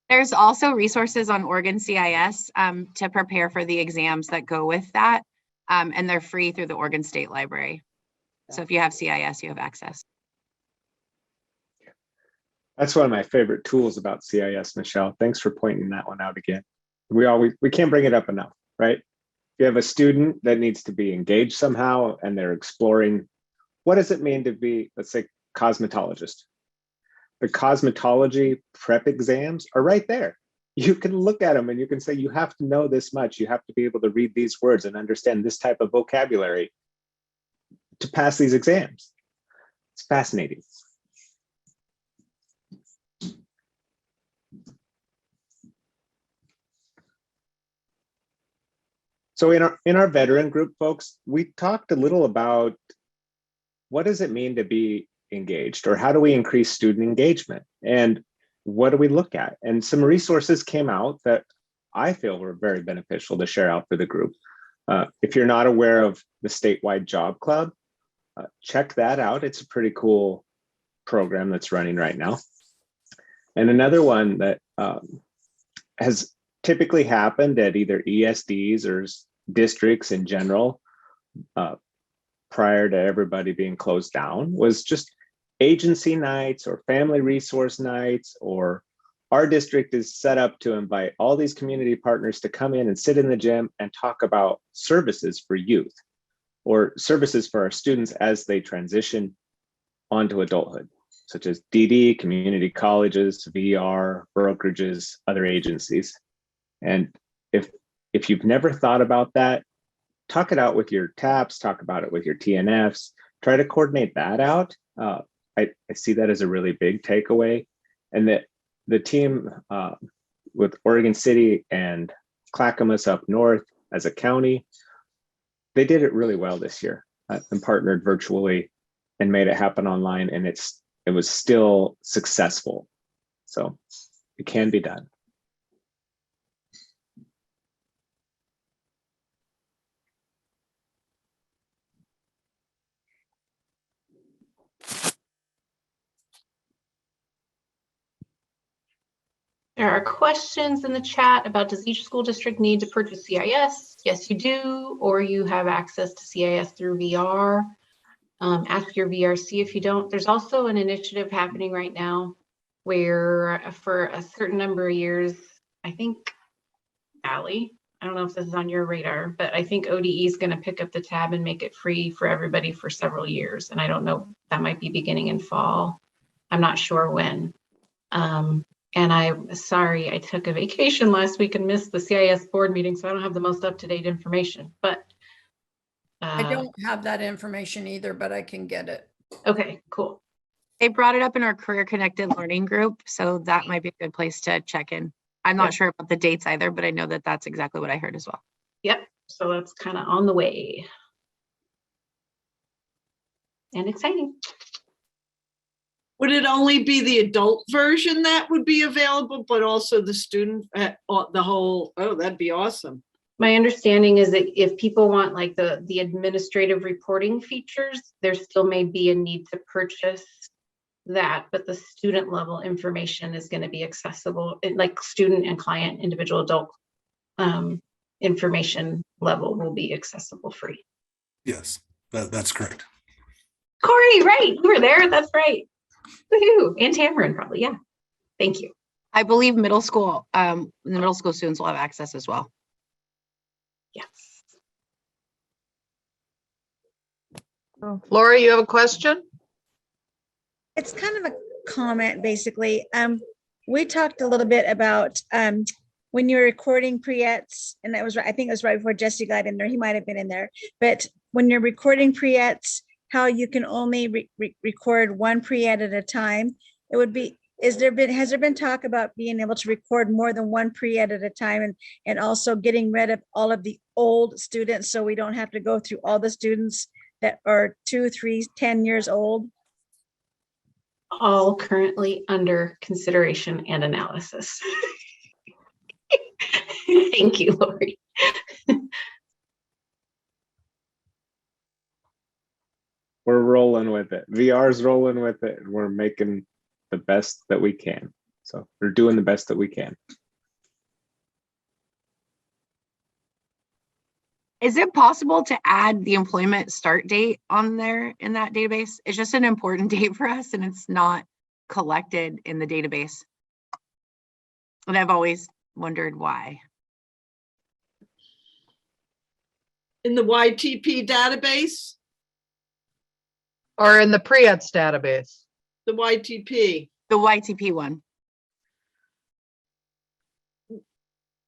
There's also resources on Oregon CIS to prepare for the exams that go with that. And they're free through the Oregon State Library. So if you have CIS, you have access. That's one of my favorite tools about CIS, Michelle. Thanks for pointing that one out again. We can't bring it up enough, right? If you have a student that needs to be engaged somehow and they're exploring, what does it mean to be, let's say, cosmetologist? The cosmetology prep exams are right there. You can look at them and you can say, you have to know this much. You have to be able to read these words and understand this type of vocabulary to pass these exams. It's fascinating. So in our veteran group, folks, we talked a little about what does it mean to be engaged, or how do we increase student engagement, and what do we look at? And some resources came out that I feel were very beneficial to share out for the group. If you're not aware of the statewide job club, check that out. It's a pretty cool program that's running right now. And another one that has typically happened at either ESDs or districts in general prior to everybody being closed down was just agency nights or family resource nights, or our district is set up to invite all these community partners to come in and sit in the gym and talk about services for youth or services for our students as they transition onto adulthood, such as DD, community colleges, VR, brokerages, other agencies. And if you've never thought about that, talk it out with your TAPs, talk about it with your TNFs, try to coordinate that out. I see that as a really big takeaway, and that the team with Oregon City and Clackamas up north as a county, they did it really well this year and partnered virtually and made it happen online, and it was still successful. So it can be done. There are questions in the chat about, does each school district need to purchase CIS? Yes, you do, or you have access to CIS through VR. Ask your VRC if you don't. There's also an initiative happening right now where for a certain number of years, I think, Allie, I don't know if this is on your radar, but I think ODE is going to pick up the tab and make it free for everybody for several years. And I don't know, that might be beginning in fall. I'm not sure when. And I'm sorry, I took a vacation last week and missed the CIS board meeting, so I don't have the most up-to-date information, but. I don't have that information either, but I can get it. Okay, cool. They brought it up in our career connected learning group, so that might be a good place to check in. I'm not sure about the dates either, but I know that that's exactly what I heard as well. Yep, so that's kind of on the way. And exciting. Would it only be the adult version that would be available, but also the student, the whole, oh, that'd be awesome. My understanding is that if people want like the administrative reporting features, there still may be a need to purchase that, but the student level information is going to be accessible, like student and client, individual adult information level will be accessible free. Yes, that's correct. Corey, right, you were there, that's right. Woohoo, and Tamron probably, yeah. Thank you. I believe middle school, the middle school students will have access as well. Yes. Laura, you have a question? It's kind of a comment, basically. We talked a little bit about when you're recording pre-ets, and that was, I think it was right before Jesse got in there. He might have been in there, but when you're recording pre-ets, how you can only record one pre-ed at a time. It would be, has there been talk about being able to record more than one pre-ed at a time, and also getting rid of all of the old students so we don't have to go through all the students that are 2, 3, 10 years old? All currently under consideration and analysis. Thank you, Lori. We're rolling with it. VR's rolling with it. And we're making the best that we can. So we're doing the best that we can. Is it possible to add the employment start date on there in that database? It's just an important date for us and it's not collected in the database. And I've always wondered why. In the YTP database? Or in the pre-ets database? The YTP. The YTP one.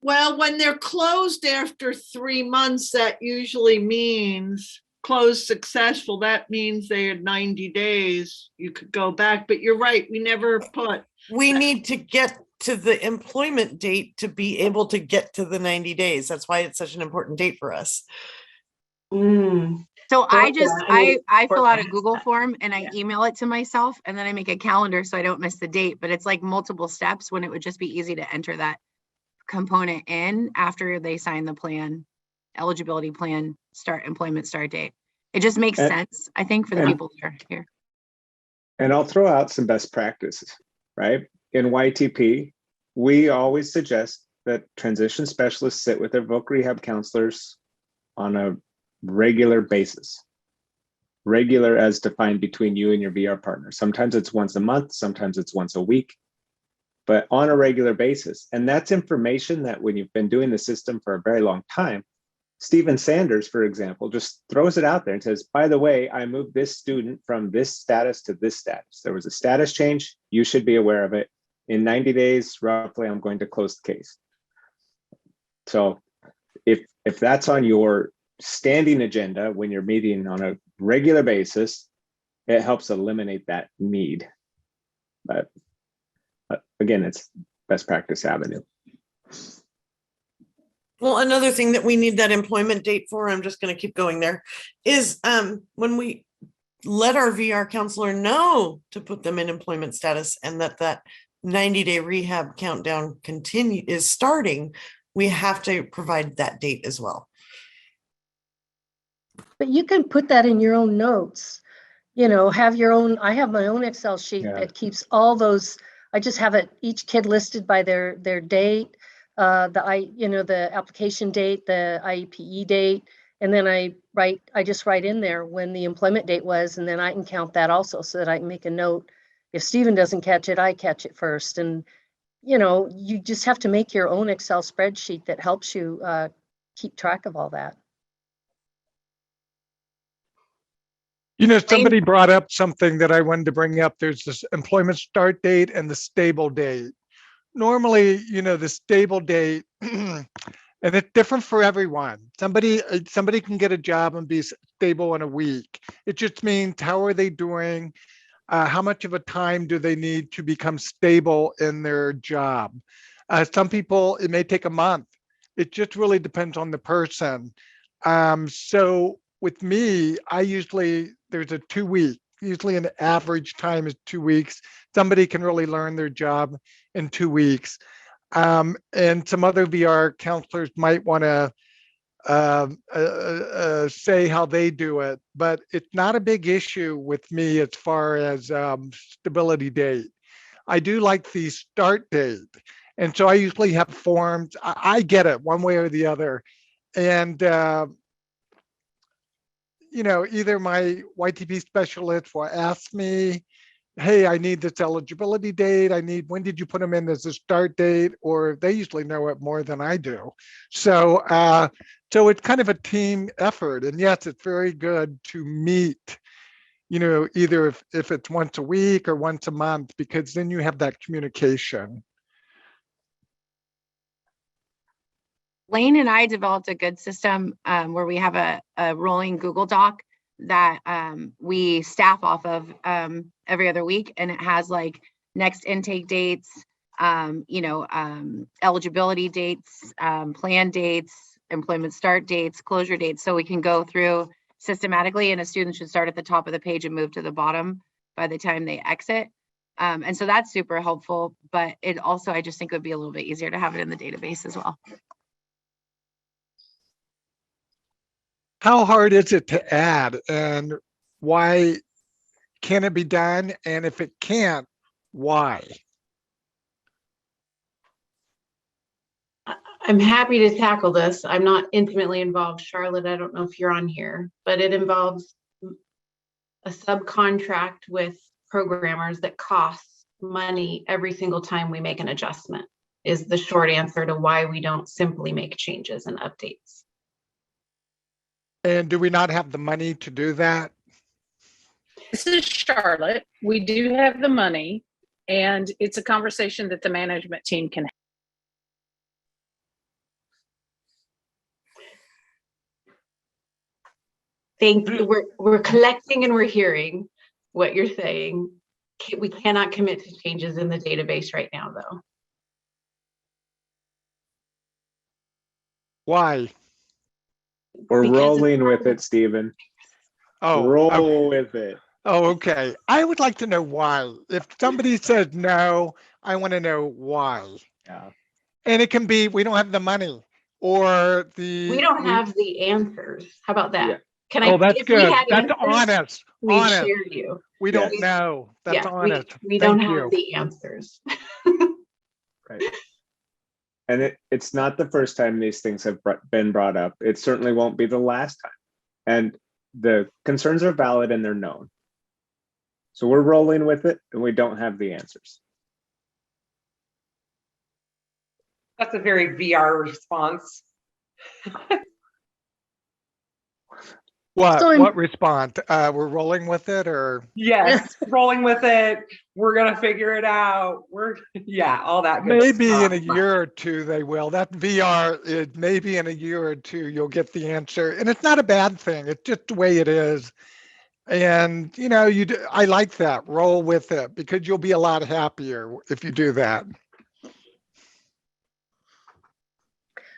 Well, when they're closed after 3 months, that usually means closed successful. That means they had 90 days. You could go back, but you're right. We never put. We need to get to the employment date to be able to get to the 90 days. That's why it's such an important date for us. So I fill out a Google form and I email it to myself, and then I make a calendar so I don't miss the date, but it's like multiple steps when it would just be easy to enter that component in after they sign the plan, eligibility plan, employment start date. It just makes sense, I think, for the people that are here. And I'll throw out some best practices, right? in YTP, we always suggest that transition specialists sit with their voc rehab counselors on a regular basis. Regular as defined between you and your VR partner. Sometimes it's once a month, sometimes it's once a week, but on a regular basis. And that's information that when you've been doing the system for a very long time, Stephen Sanders, for example, just throws it out there and says, by the way, I moved this student from this status to this status. There was a status change. You should be aware of it. In 90 days, roughly, I'm going to close the case. So if that's on your standing agenda when you're meeting on a regular basis, it helps eliminate that need. But again, it's best practice avenue. Well, another thing that we need that employment date for, I'm just going to keep going there, is when we let our VR counselor know to put them in employment status and that 90-day rehab countdown is starting, we have to provide that date as well. But you can put that in your own notes, have your own, I have my own Excel sheet that keeps all those, I just have each kid listed by their date, the application date, the IEPE date, and then I just write in there when the employment date was, and then I can count that also so that I can make a note. If Stephen doesn't catch it, I catch it first. And, you just have to make your own Excel spreadsheet that helps you keep track of all that. Somebody brought up something that I wanted to bring up. There's this employment start date and the stable date. Normally, the stable date, and it's different for everyone. Somebody can get a job and be stable in a week. It just means, how are they doing? How much of a time do they need to become stable in their job? Some people, it may take a month. It just really depends on the person. So with me, there's a 2 week, usually an average time is 2 weeks. Somebody can really learn their job in 2 weeks. And some other VR counselors might want to say how they do it, but it's not a big issue with me as far as stability date. I do like the start date. And so I usually have forms. I get it one way or the other. And either my YTP specialist will ask me, hey, I need this eligibility date. When did you put them in as a start date? Or they usually know it more than I do. So it's kind of a team effort. And yes, it's very good to meet, either if it's once a week or once a month, because then you have that communication. Lane and I developed a good system where we have a rolling Google Doc that we staff off of every other week, and it has like next intake dates, eligibility dates, plan dates, employment start dates, closure dates, so we can go through systematically, and a student should start at the top of the page and move to the bottom by the time they exit. And so that's super helpful, but it also, I just think it would be a little bit easier to have it in the database as well. How hard is it to add, and why can it be done? And if it can't, why? I'm happy to tackle this. I'm not intimately involved. Charlotte, I don't know if you're on here, but it involves a subcontract with programmers that costs money every single time we make an adjustment, is the short answer to why we don't simply make changes and updates. And do we not have the money to do that? This is Charlotte. We do have the money, and it's a conversation that the management team can have. Thank you. We're collecting and we're hearing what you're saying. We cannot commit to changes in the database right now, though. Why? We're rolling with it, Stephen. Oh, roll with it. Oh, okay. I would like to know why. If somebody says no, I want to know why. Yeah. And it can be, we don't have the money, or We don't have the answers. How about that? Yeah. Can Oh, I? that's if we good. had That's answers, honest. we'd Honest. share you. We Yes. don't know. That's Yeah, honest. we don't Thank have you. the answers. Right. And it's not the first time these things have been brought up. It certainly won't be the last time. And the concerns are valid and they're known. So we're rolling with it and we don't have the answers. That's a very VR response. What response? We're rolling with it, or? Yes, rolling with it. We're gonna figure it out. Yeah, all that good Maybe stuff. in a year or two they will. That VR, maybe in a year or two you'll get the answer, and it's not a bad thing. It's just the way it is. And I like that. Roll with it, because you'll be a lot happier if you do that.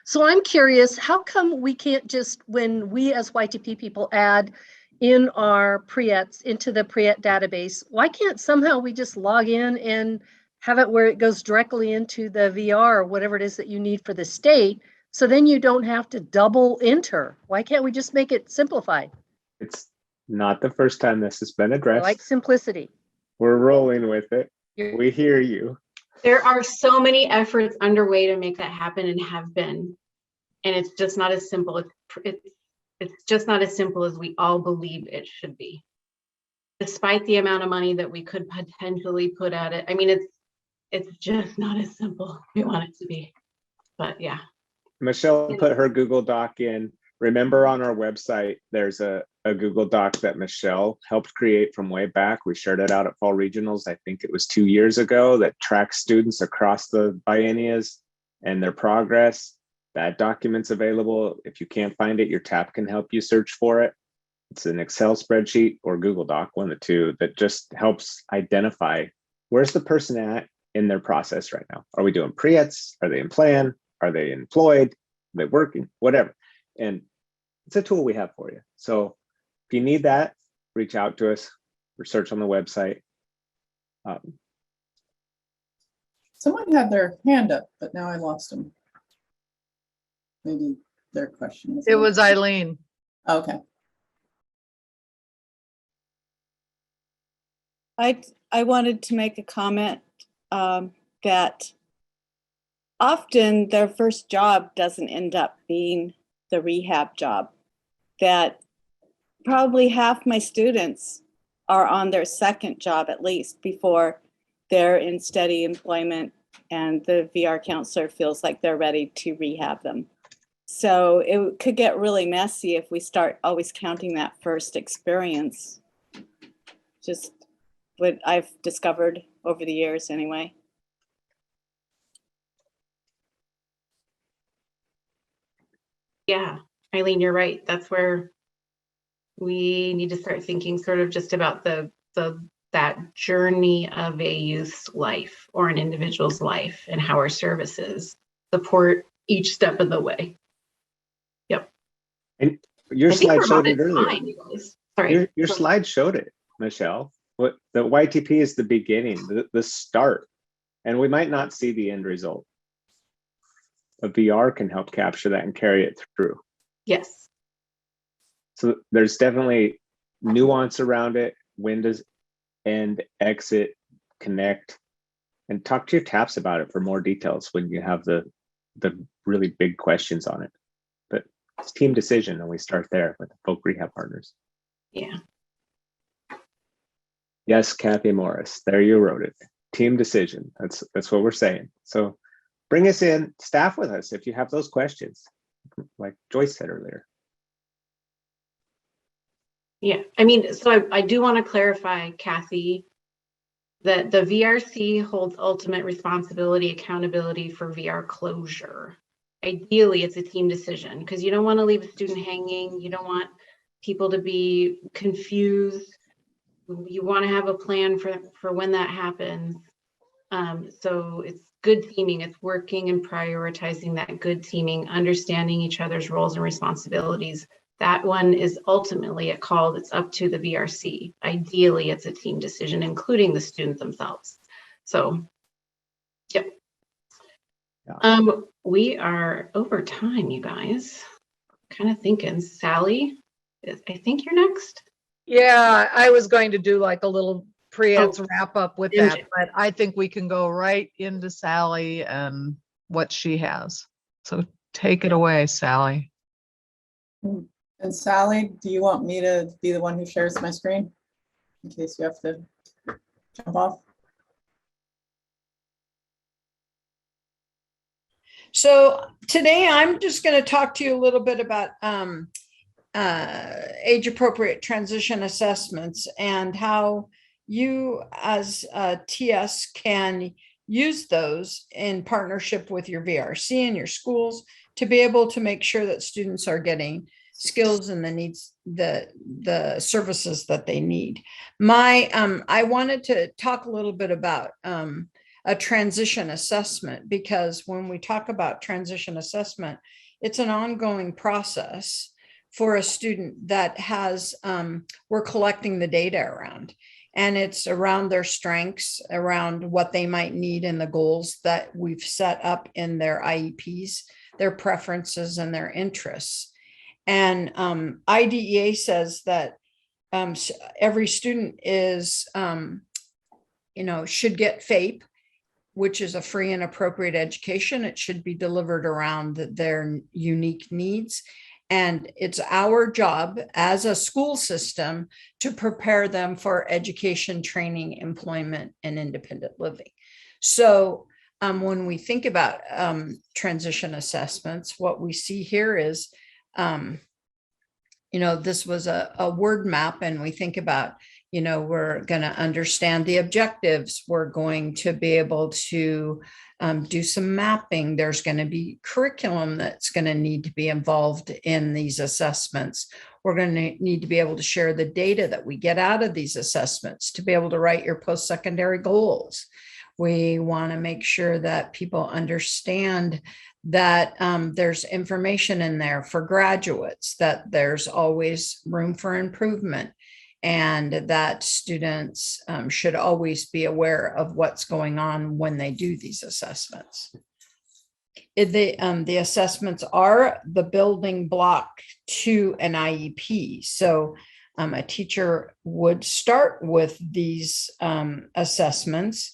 So I'm curious, how come we can't just, when we as YTP people add in our pre-ets into the pre-et database, why can't somehow we just log in and have it where it goes directly into the VR or whatever it is that you need for the state? So then you don't have to double enter. Why can't we just make it simplified? It's not the first time this has been I addressed. like simplicity. We're rolling with it. We hear you. There are so many efforts underway to make that happen and have been, and it's just not as simple. It's just not as simple as we all believe it should be. Despite the amount of money that we could potentially put at it, I mean, it's just not as simple as we want it to be. But yeah. Michelle put her Google Doc in. Remember, on our website, there's a Google Doc that Michelle helped create from way back. We shared it out at Fall Regionals. I think it was 2 years ago, that tracks students across the biennias and their progress. That document's available. If you can't find it, your TAP can help you search for it. It's an Excel spreadsheet or Google Doc, one of the two, that just helps identify where's the person at in their process right now. Are we doing pre-ets? Are they in plan? Are they employed? Are they working? Whatever. And it's a tool we have for you. So if you need that, reach out to us, research on the website. Someone had their hand up, but now I lost them. Maybe their question. It was Eileen. Okay. I wanted to make a comment that often their first job doesn't end up being the rehab job. That probably half my students are on their second job at least before they're in steady employment and the VR counselor feels like they're ready to rehab them. So it could get really messy if we start always counting that first experience. Just what I've discovered over the years anyway. Yeah, Eileen, you're right. That's where we need to start thinking sort of just about that journey of a youth's life or an individual's life, and how our services support each step of the way. Yep. And your slide showed it earlier. Fine, you guys. Sorry. Your slide showed it, Michelle. What the YTP is the beginning, the start, and we might not see the end result. But VR can help capture that and carry it through. Yes. So there's definitely nuance around it. When does end, exit, connect, and talk to your TAPs about it for more details when you have the really big questions on it. But it's team decision, and we start there with the folk rehab partners. Yeah. Yes, Kathy Morris, there you wrote it. Team decision. That's what we're saying. So bring us in, staff with us if you have those questions, like Joyce said earlier. Yeah, I mean, so I do want to clarify, Kathy, that the VRC holds ultimate responsibility, accountability for VR closure. Ideally, it's a team decision, because you don't want to leave a student hanging. You don't want people to be confused. You want to have a plan for when that happens. So it's good teaming. It's working and prioritizing that good teaming, understanding each other's roles and responsibilities. That one is ultimately a call that's up to the VRC. Ideally, it's a team decision, including the students themselves. So, yep. Yeah. We are over time, you guys. Kind of thinking, Sally, I think you're next. Yeah, I was going to do like a little pre-eds Oh, wrap up with and- that, but I think we can go right into Sally and what she has. So take it away, Sally. And Sally, do you want me to be the one who shares my screen in case you have to jump off? So today I'm just going to talk to you a little bit about age appropriate transition assessments and how you as a TS can use those in partnership with your VRC and your schools to be able to make sure that students are getting skills and the needs, the services that they need. I wanted to talk a little bit about a transition assessment, because when we talk about transition assessment, it's an ongoing process for a student that has, we're collecting the data around, and it's around their strengths, around what they might need and the goals that we've set up in their IEPs, their preferences and their interests. And IDEA says that every student is, should get FAPE, which is a free and appropriate education. It should be delivered around their unique needs. And it's our job as a school system to prepare them for education, training, employment, and independent living. So when we think about transition assessments, what we see here is, this was a word map, and we think about, we're going to understand the objectives. We're going to be able to do some mapping. There's going to be curriculum that's going to need to be involved in these assessments. We're going to need to be able to share the data that we get out of these assessments to be able to write your post-secondary goals. We want to make sure that people understand that there's information in there for graduates, that there's always room for improvement, and that students should always be aware of what's going on when they do these assessments. The assessments are the building block to an IEP. So a teacher would start with these assessments,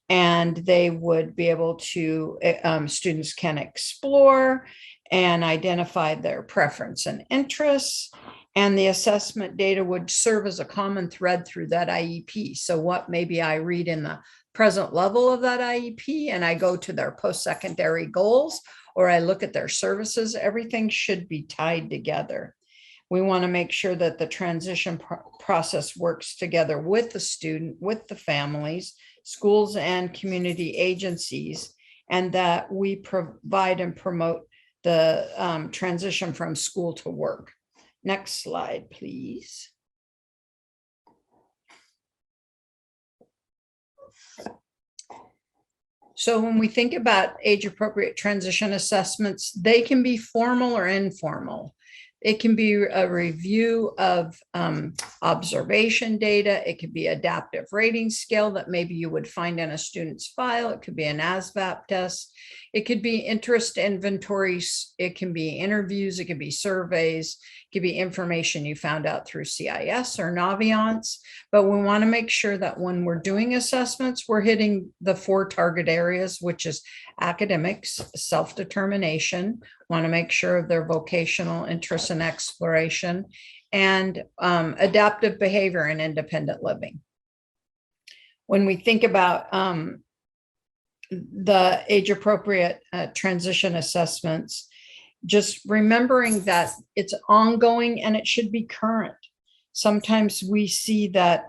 and they would be able to, students can explore and identify their preference and interests. And the assessment data would serve as a common thread through that IEP. So what maybe I read in the present level of that IEP and I go to their post-secondary goals, or I look at their services, everything should be tied together. We want to make sure that the transition process works together with the student, with the families, schools and community agencies, and that we provide and promote the transition from school to work. Next slide, please. So when we think about age-appropriate transition assessments, they can be formal or informal. It can be a review of observation data. It could be adaptive rating scale that maybe you would find in a student's file. It could be an ASVAB test. It could be interest inventories. It can be interviews. It could be surveys. It could be information you found out through CIS or Naviance. But we want to make sure that when we're doing assessments, we're hitting the 4 target areas, which is academics, self-determination, want to make sure of their vocational interests and exploration, and adaptive behavior and independent living. When we think about the age-appropriate transition assessments, just remembering that it's ongoing and it should be current. Sometimes we see that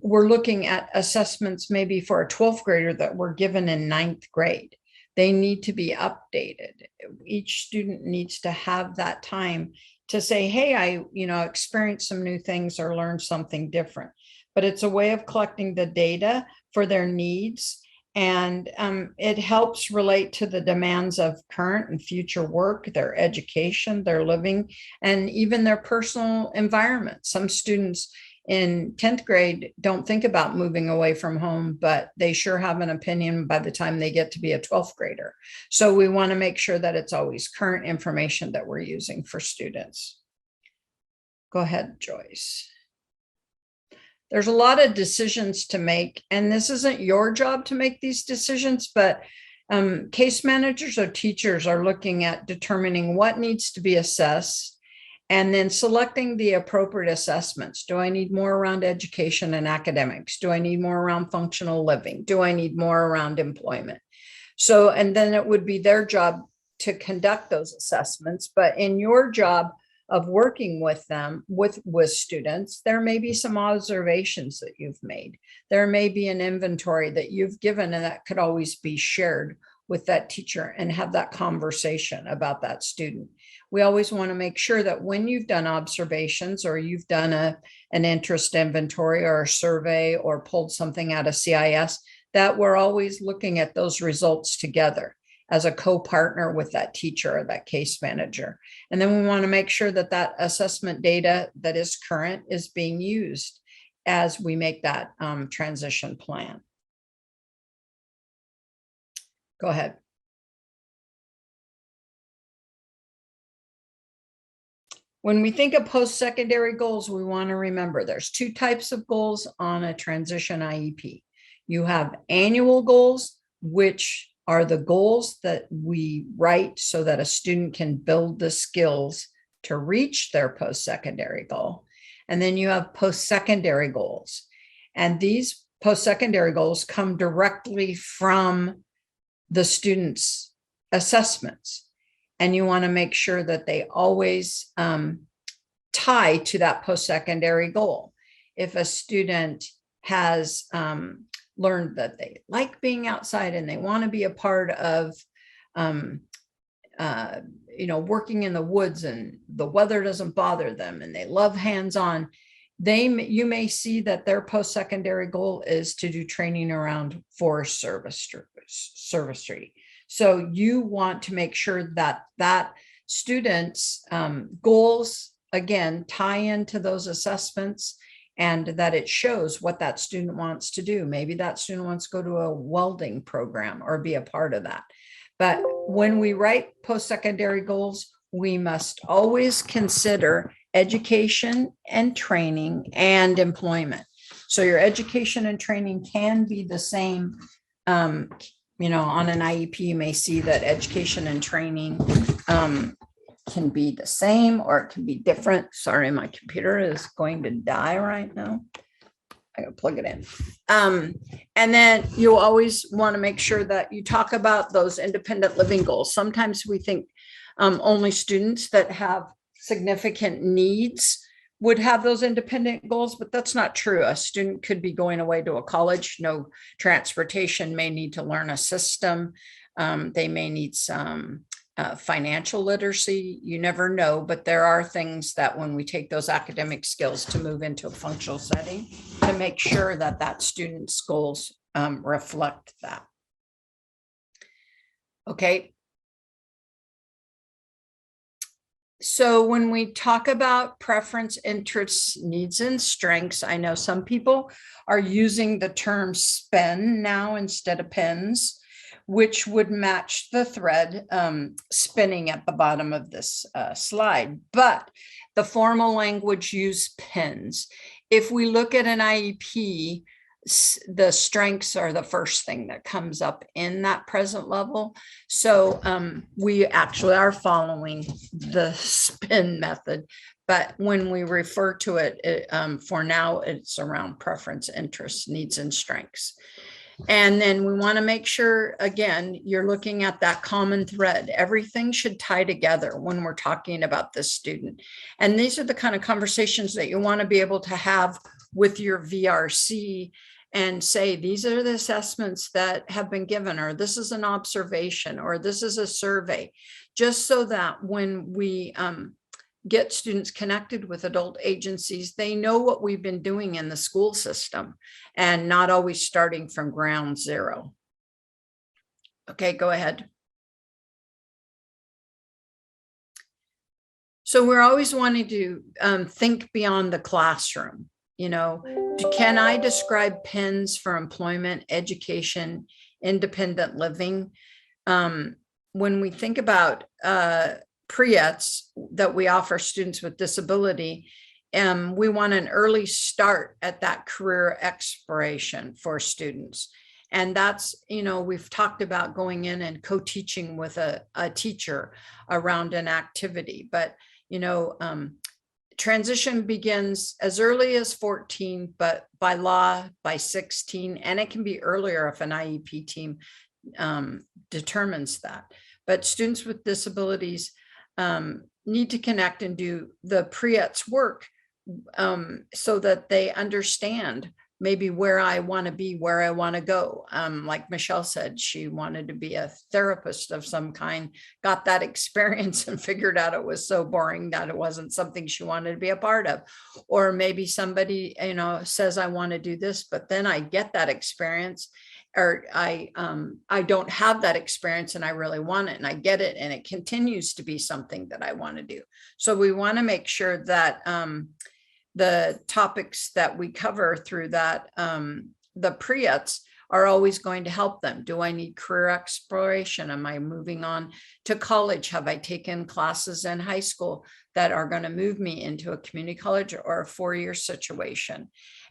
we're looking at assessments maybe for a 12th grader that were given in 9th grade. They need to be updated. Each student needs to have that time to say, hey, I experienced some new things or learned something different. But it's a way of collecting the data for their needs. And it helps relate to the demands of current and future work, their education, their living, and even their personal environment. Some students in 10th grade don't think about moving away from home, but they sure have an opinion by the time they get to be a 12th grader. So we want to make sure that it's always current information that we're using for students. Go ahead, Joyce. There's a lot of decisions to make, and this isn't your job to make these decisions, but case managers or teachers are looking at determining what needs to be assessed and then selecting the appropriate assessments. Do I need more around education and academics? Do I need more around functional living? Do I need more around employment? So, and then it would be their job to conduct those assessments, but in your job of working with them, with students, there may be some observations that you've made. There may be an inventory that you've given, and that could always be shared with that teacher and have that conversation about that student. We always want to make sure that when you've done observations or you've done an interest inventory or a survey or pulled something out of CIS, that we're always looking at those results together as a co-partner with that teacher or that case manager. And then we want to make sure that that assessment data that is current is being used as we make that transition plan. Go ahead. When we think of post-secondary goals, we want to remember there's two types of goals on a transition IEP. You have annual goals, which are the goals that we write so that a student can build the skills to reach their post-secondary goal. And then you have post-secondary goals. And these post-secondary goals come directly from the students' assessments. And you want to make sure that they always tie to that post-secondary goal. If a student has learned that they like being outside and they want to be a part of, working in the woods and the weather doesn't bother them and they love hands-on, you may see that their post-secondary goal is to do training around forest servicery. So you want to make sure that that student's goals, again, tie into those assessments and that it shows what that student wants to do. Maybe that student wants to go to a welding program or be a part of that. But when we write post-secondary goals, we must always consider education and training and employment. So your education and training can be the same. On an IEP, you may see that education and training can be the same or it can be different. Sorry, my computer is going to die right now. I gotta plug it in. And then you always want to make sure that you talk about those independent living goals. Sometimes we think only students that have significant needs would have those independent goals, but that's not true. A student could be going away to a college, no transportation, may need to learn a system. They may need some financial literacy. You never know, but there are things that when we take those academic skills to move into a functional setting, to make sure that that student's goals reflect that. Okay. So when we talk about preference, interests, needs, and strengths, I know some people are using the term SPEN now instead of PENS, which would match the thread spinning at the bottom of this slide. But the formal language use PENS. If we look at an IEP, the strengths are the first thing that comes up in that present level. So we actually are following the SPIN method, but when we refer to it, for now, it's around preference, interests, needs, and strengths. And then we want to make sure, again, you're looking at that common thread. Everything should tie together when we're talking about this student. And these are the kind of conversations that you want to be able to have with your VRC and say, these are the assessments that have been given, or this is an observation, or this is a survey, just so that when we get students connected with adult agencies, they know what we've been doing in the school system and not always starting from ground zero. Okay, go ahead. So we're always wanting to think beyond the classroom. Can I describe PENS for employment, education, independent living? When we think about PREETs that we offer students with disability, we want an early start at that career exploration for students. And that's, we've talked about going in and co-teaching with a teacher around an activity, but, transition begins as early as 14, but by law by 16, and it can be earlier if an IEP team determines that. But students with disabilities need to connect and do the pre-ETS work so that they understand maybe where I want to be, where I want to go. Like Michelle said, she wanted to be a therapist of some kind, got that experience and figured out it was so boring that it wasn't something she wanted to be a part of. Or maybe somebody, says I want to do this, but then I get that experience, or I don't have that experience and I really want it, and I get it, and it continues to be something that I want to do. So we want to make sure that the topics that we cover through that, the pre-ETS, are always going to help them. Do I need career exploration? Am I moving on to college? Have I taken classes in high school that are going to move me into a community college or a four-year situation?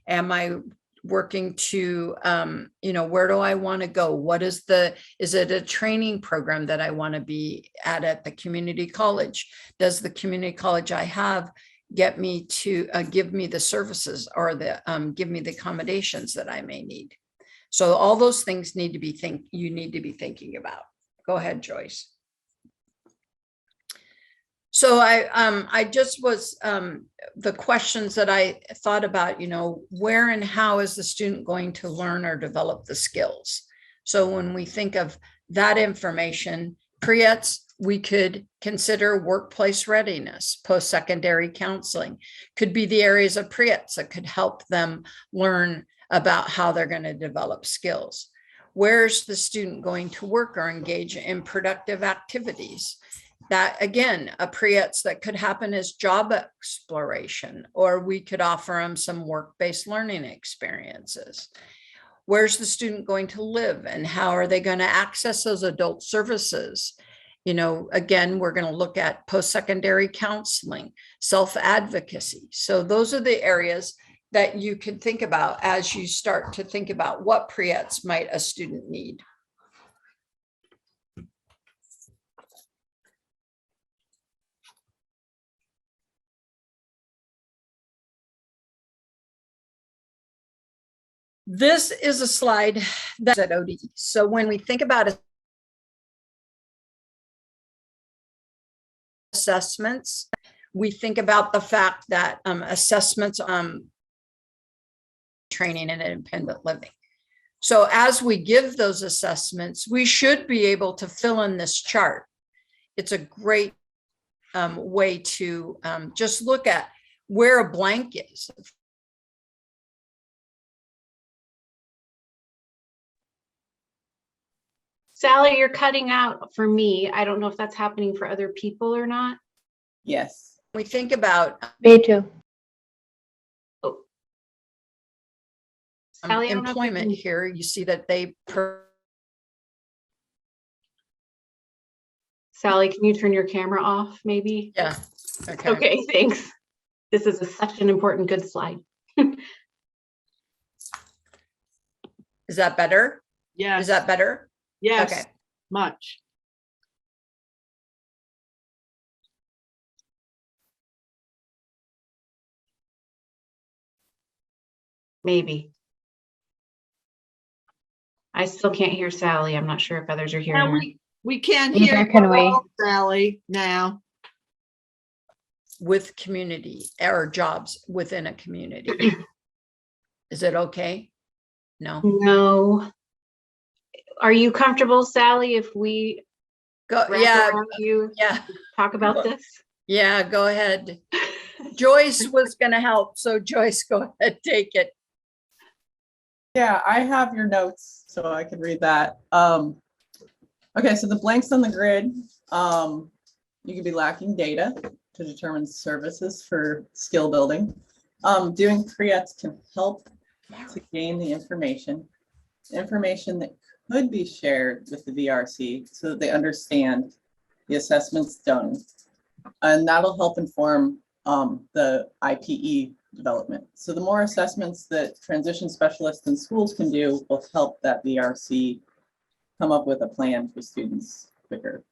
Am I working to, where do I want to go? Is it a training program that I want to be at the community college? Does the community college I have get me to give me the services or give me the accommodations that I may need? So all those things you need to be thinking about. Go ahead, Joyce. So I just was the questions that I thought about, where and how is the student going to learn or develop the skills? So when we think of that information, pre-ETS, we could consider workplace readiness, post-secondary counseling, could be the areas of pre-ETS that could help them learn about how they're going to develop skills. Where's the student going to work or engage in productive activities? That, again, a pre-ETS that could happen is job exploration, or we could offer them some work-based learning experiences. Where's the student going to live, and how are they going to access those adult services? Again, we're going to look at post-secondary counseling, self-advocacy. So those are the areas that you can think about as you start to think about what pre-ETS might a student need. This is a slide that's at ODE. So when we think about assessments, we think about the fact that assessments training and independent living. So as we give those assessments, we should be able to fill in this chart. It's a great way to just look at where a blank is. Sally, you're cutting out for me. I don't know if that's happening for other people or not. Yes. We think about Me too. Sally, I don't know if you employment can- here. You see that they Sally, can you turn your camera off, maybe? yeah. Okay. Okay, thanks. This is such an important, good slide. Is that better? Yes. Is that better? Yes. Okay. Much. Maybe. I still can't hear Sally. I'm not sure if others are hearing Yeah, her. we can't Neither hear can we. Sally now. With community or jobs within a community. Is it okay? No. No. Are you comfortable, Sally, if we Go. wrap Yeah. around you Yeah. talk about this? Yeah. Go ahead. Joyce was going to help. So Joyce, go ahead, take it. Yeah, I have your notes, so I can read that. Okay, so the blanks on the grid, you could be lacking data to determine services for skill building. Doing pre-ETS can help to gain the information that could be shared with the VRC so that they understand the assessments done. And that'll help inform the IPE development. So the more assessments that transition specialists in schools can do will help that VRC come up with a plan for students quicker.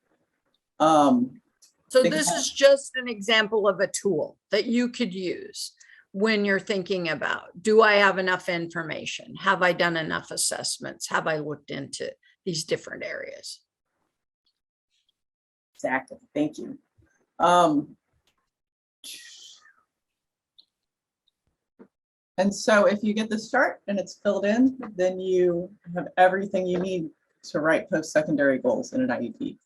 So this is just an example of a tool that you could use when you're thinking about, do I have enough information? Have I done enough assessments? Have I looked into these different areas? Exactly, thank you. And so if you get this chart and it's filled in, then you have everything you need to write post-secondary goals in an IEP.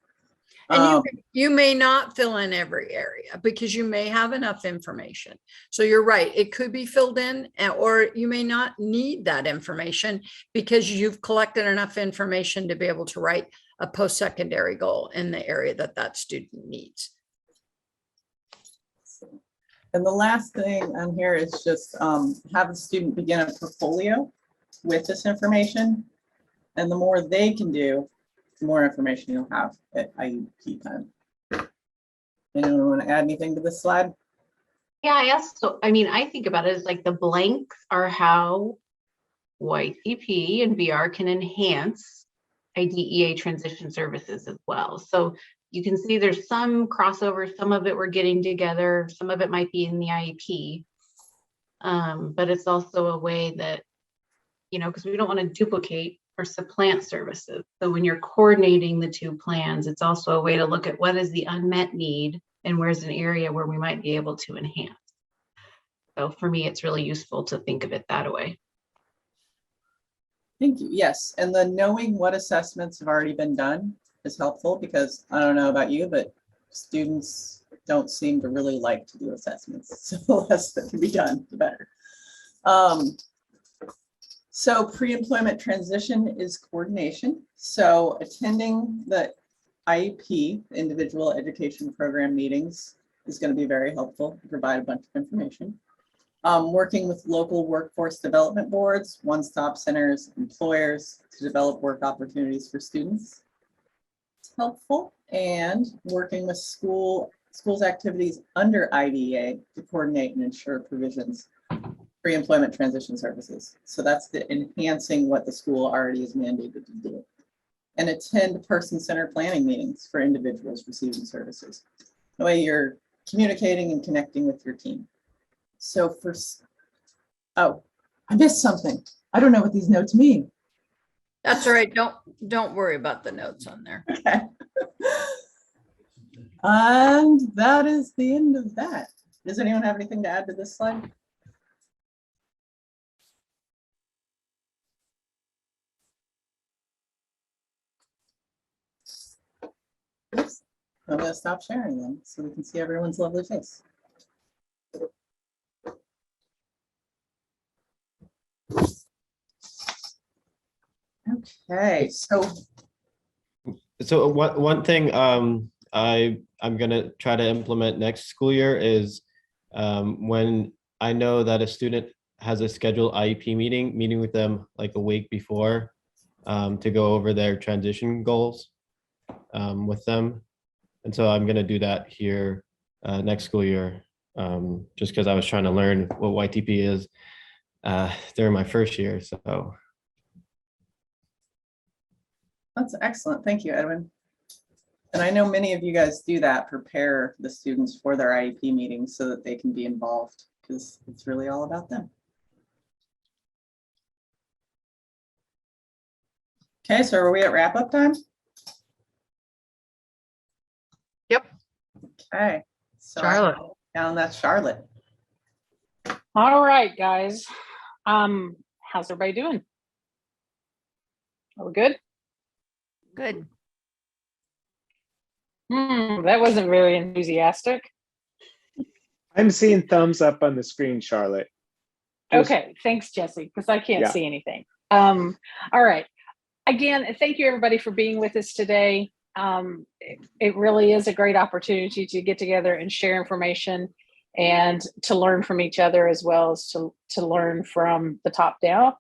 And you may not fill in every area because you may have enough information. So you're right, it could be filled in, or you may not need that information because you've collected enough information to be able to write a post-secondary goal in the area that that student needs. And the last thing on here is just have the student begin a portfolio with this information. And the more they can do, the more information you'll have at IEP time. Anyone want to add anything to this slide? Yeah, I think about it as like the blanks are how YTP and VR can enhance IDEA transition services as well. So you can see there's some crossover, some of it we're getting together, some of it might be in the IEP. But it's also a way that, because we don't want to duplicate or supplant services. So when you're coordinating the two plans, it's also a way to look at what is the unmet need and where's an area where we might be able to enhance. So for me, it's really useful to think of it that way. Thank you. Yes, and the knowing what assessments have already been done is helpful because I don't know about you, but students don't seem to really like to do assessments. So the less that can be done, the better. So pre-employment transition is coordination. So attending the IEP, individual education program meetings, is going to be very helpful to provide a bunch of information. Working with local workforce development boards, one-stop centers, employers to develop work opportunities for students. It's helpful. And working with schools activities under IDEA to coordinate and ensure provisions pre-employment transition services. So that's the enhancing what the school already is mandated to do. And attend person-centered planning meetings for individuals receiving services. The way you're communicating and connecting with your team. So oh, I missed something. I don't know what these notes mean. That's all right. Don't worry about the notes on there. Okay. And that is the end of that. Does anyone have anything to add to this slide? Oops. I'm going to stop sharing them so we can see everyone's lovely face. Okay, so one thing I'm gonna try to implement next school year is when I know that a student has a scheduled IEP meeting with them like a week before to go over their transition goals with them. And so I'm gonna do that here next school year, just because I was trying to learn what YTP is during my first year. So that's excellent. Thank you, Edwin. And I know many of you guys do that, prepare the students for their IEP meetings so that they can be involved because it's really all about them. Okay, so are we at wrap up time? Yep. Okay. So Charlotte. Down that's Charlotte. All right, guys. How's everybody doing? Are we good? Good. That wasn't very enthusiastic. I'm seeing thumbs up on the screen, Charlotte. Okay, thanks, Jesse, because I can't see anything. All right. Again, thank you everybody for being with us today. It really is a great opportunity to get together and share information and to learn from each other as well as to learn from the top down.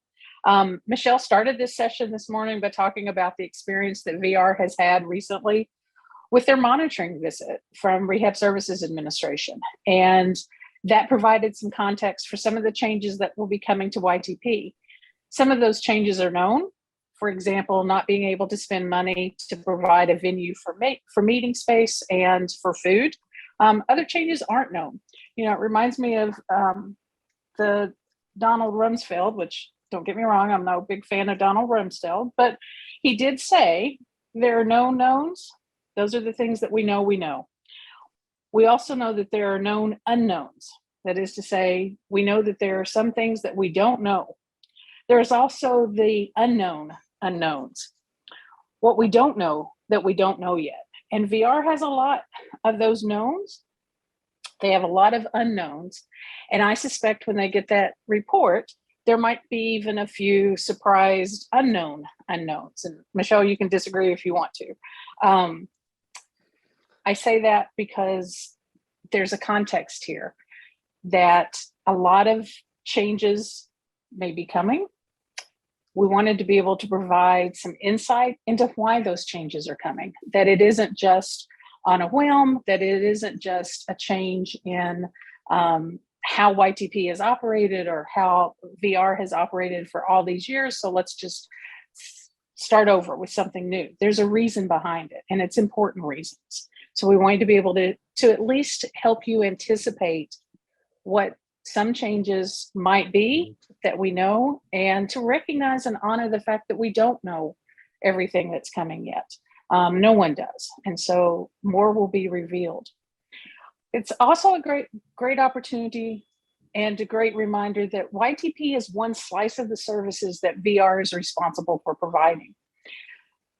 Michelle started this session this morning by talking about the experience that VR has had recently with their monitoring visit from Rehab Services Administration. And That provided some context for some of the changes that will be coming to YTP. Some of those changes are known. For example, not being able to spend money to provide a venue for meeting space and for food. Other changes aren't known. You know, it reminds me of the Donald Rumsfeld, which, don't get me wrong, I'm no big fan of Donald Rumsfeld, but he did say there are known knowns. Those are the things that we know we know. We also know that there are known unknowns. That is to say, we know that there are some things that we don't know. There's also the unknown unknowns. What we don't know that we don't know yet. And VR has a lot of those knowns. They have a lot of unknowns. And I suspect when they get that report, there might be even a few surprised unknown unknowns. And Michelle, you can disagree if you want to. I say that because there's a context here that a lot of changes may be coming. We wanted to be able to provide some insight into why those changes are coming, that it isn't just on a whim, that it isn't just a change in how YTP has operated or how VR has operated for all these years. So let's just start over with something new. There's a reason behind it, and it's important reasons. So we wanted to be able to at least help you anticipate what some changes might be that we know, and to recognize and honor the fact that we don't know everything that's coming yet. No one does. And so more will be revealed. It's also a great opportunity and a great reminder that YTP is one slice of the services that VR is responsible for providing.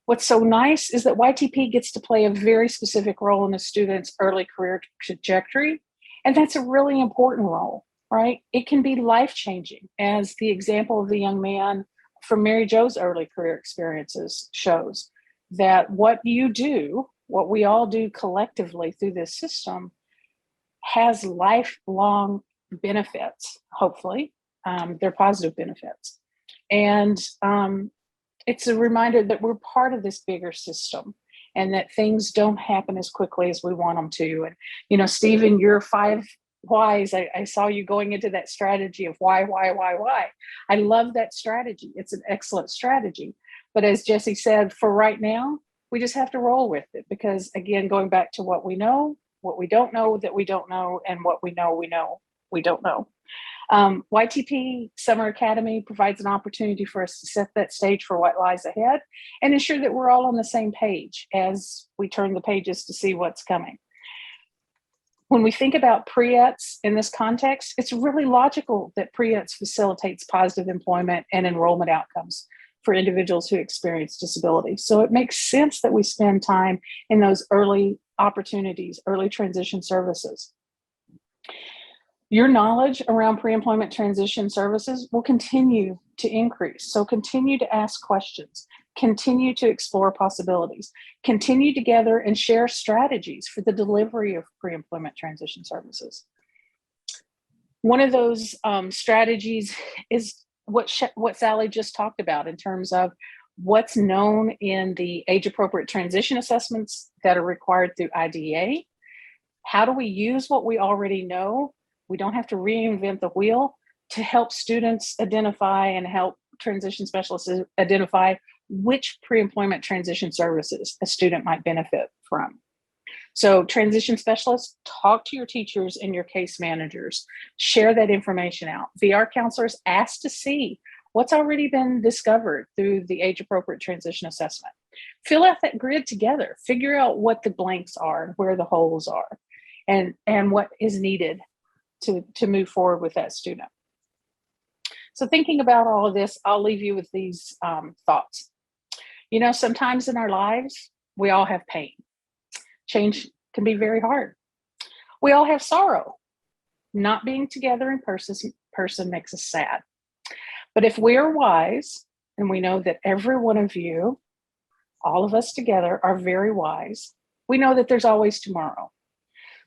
What's so nice is that YTP gets to play a very specific role in a student's early career trajectory. And that's a really important role, right? It can be life-changing, as the example of the young man from Mary Jo's early career experiences shows, that what you do, what we all do collectively through this system, has lifelong benefits, hopefully. They're positive benefits. And it's a reminder that we're part of this bigger system and that things don't happen as quickly as we want them to. And, you know, Stephen, your 5 whys, I saw you going into that strategy of why. I love that strategy. It's an excellent strategy. But as Jesse said, for right now, we just have to roll with it because, again, going back to what we know, what we don't know that we don't know, and what we know we don't know. YTP Summer Academy provides an opportunity for us to set that stage for what lies ahead and ensure that we're all on the same page as we turn the pages to see what's coming. When we think about pre-ETS in this context, it's really logical that pre-ETS facilitates positive employment and enrollment outcomes for individuals who experience disability. So it makes sense that we spend time in those early opportunities, early transition services. Your knowledge around pre-employment transition services will continue to increase. So continue to ask questions, continue to explore possibilities, continue to gather and share strategies for the delivery of pre-employment transition services. One of those strategies is what Sally just talked about in terms of what's known in the age-appropriate transition assessments that are required through IDEA. How do we use what we already know? We don't have to reinvent the wheel to help students identify and help transition specialists identify which pre-employment transition services a student might benefit from. So transition specialists, talk to your teachers and your case managers, share that information out. VR counselors, ask to see what's already been discovered through the age-appropriate transition assessment. Fill out that grid together, figure out what the blanks are and where the holes are and what is needed to move forward with that student. So thinking about all of this, I'll leave you with these thoughts. You know, sometimes in our lives, we all have pain. Change can be very hard. We all have sorrow. Not being together in person makes us sad. But if we are wise, and we know that every one of you, all of us together are very wise, we know that there's always tomorrow.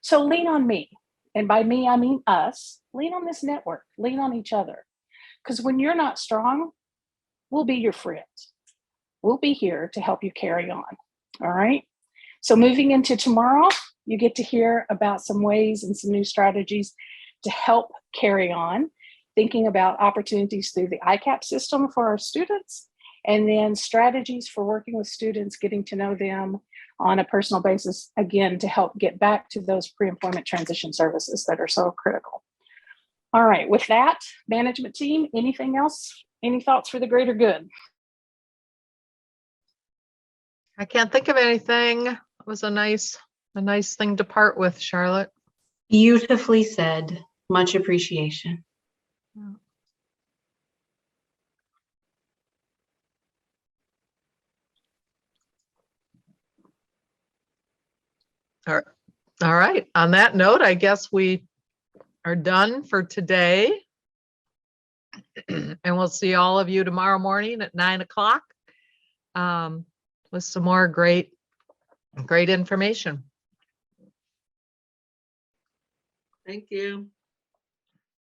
So lean on me. And by me, I mean us. Lean on this network. Lean on each other. Because when you're not strong, we'll be your friends. We'll be here to help you carry on. All right? So moving into tomorrow, you get to hear about some ways and some new strategies to help carry on, thinking about opportunities through the ICAP system for our students, and then strategies for working with students, getting to know them on a personal basis, again, to help get back to those pre-employment transition services that are so critical. All right, with that, management team, anything else? Any thoughts for the greater good? I can't think of anything. It was a nice thing to part with, Charlotte. Beautifully said. Much appreciation. All right. On that note, I guess we are done for today. And we'll see all of you tomorrow morning at 9 o'clock with some more great information. Thank you.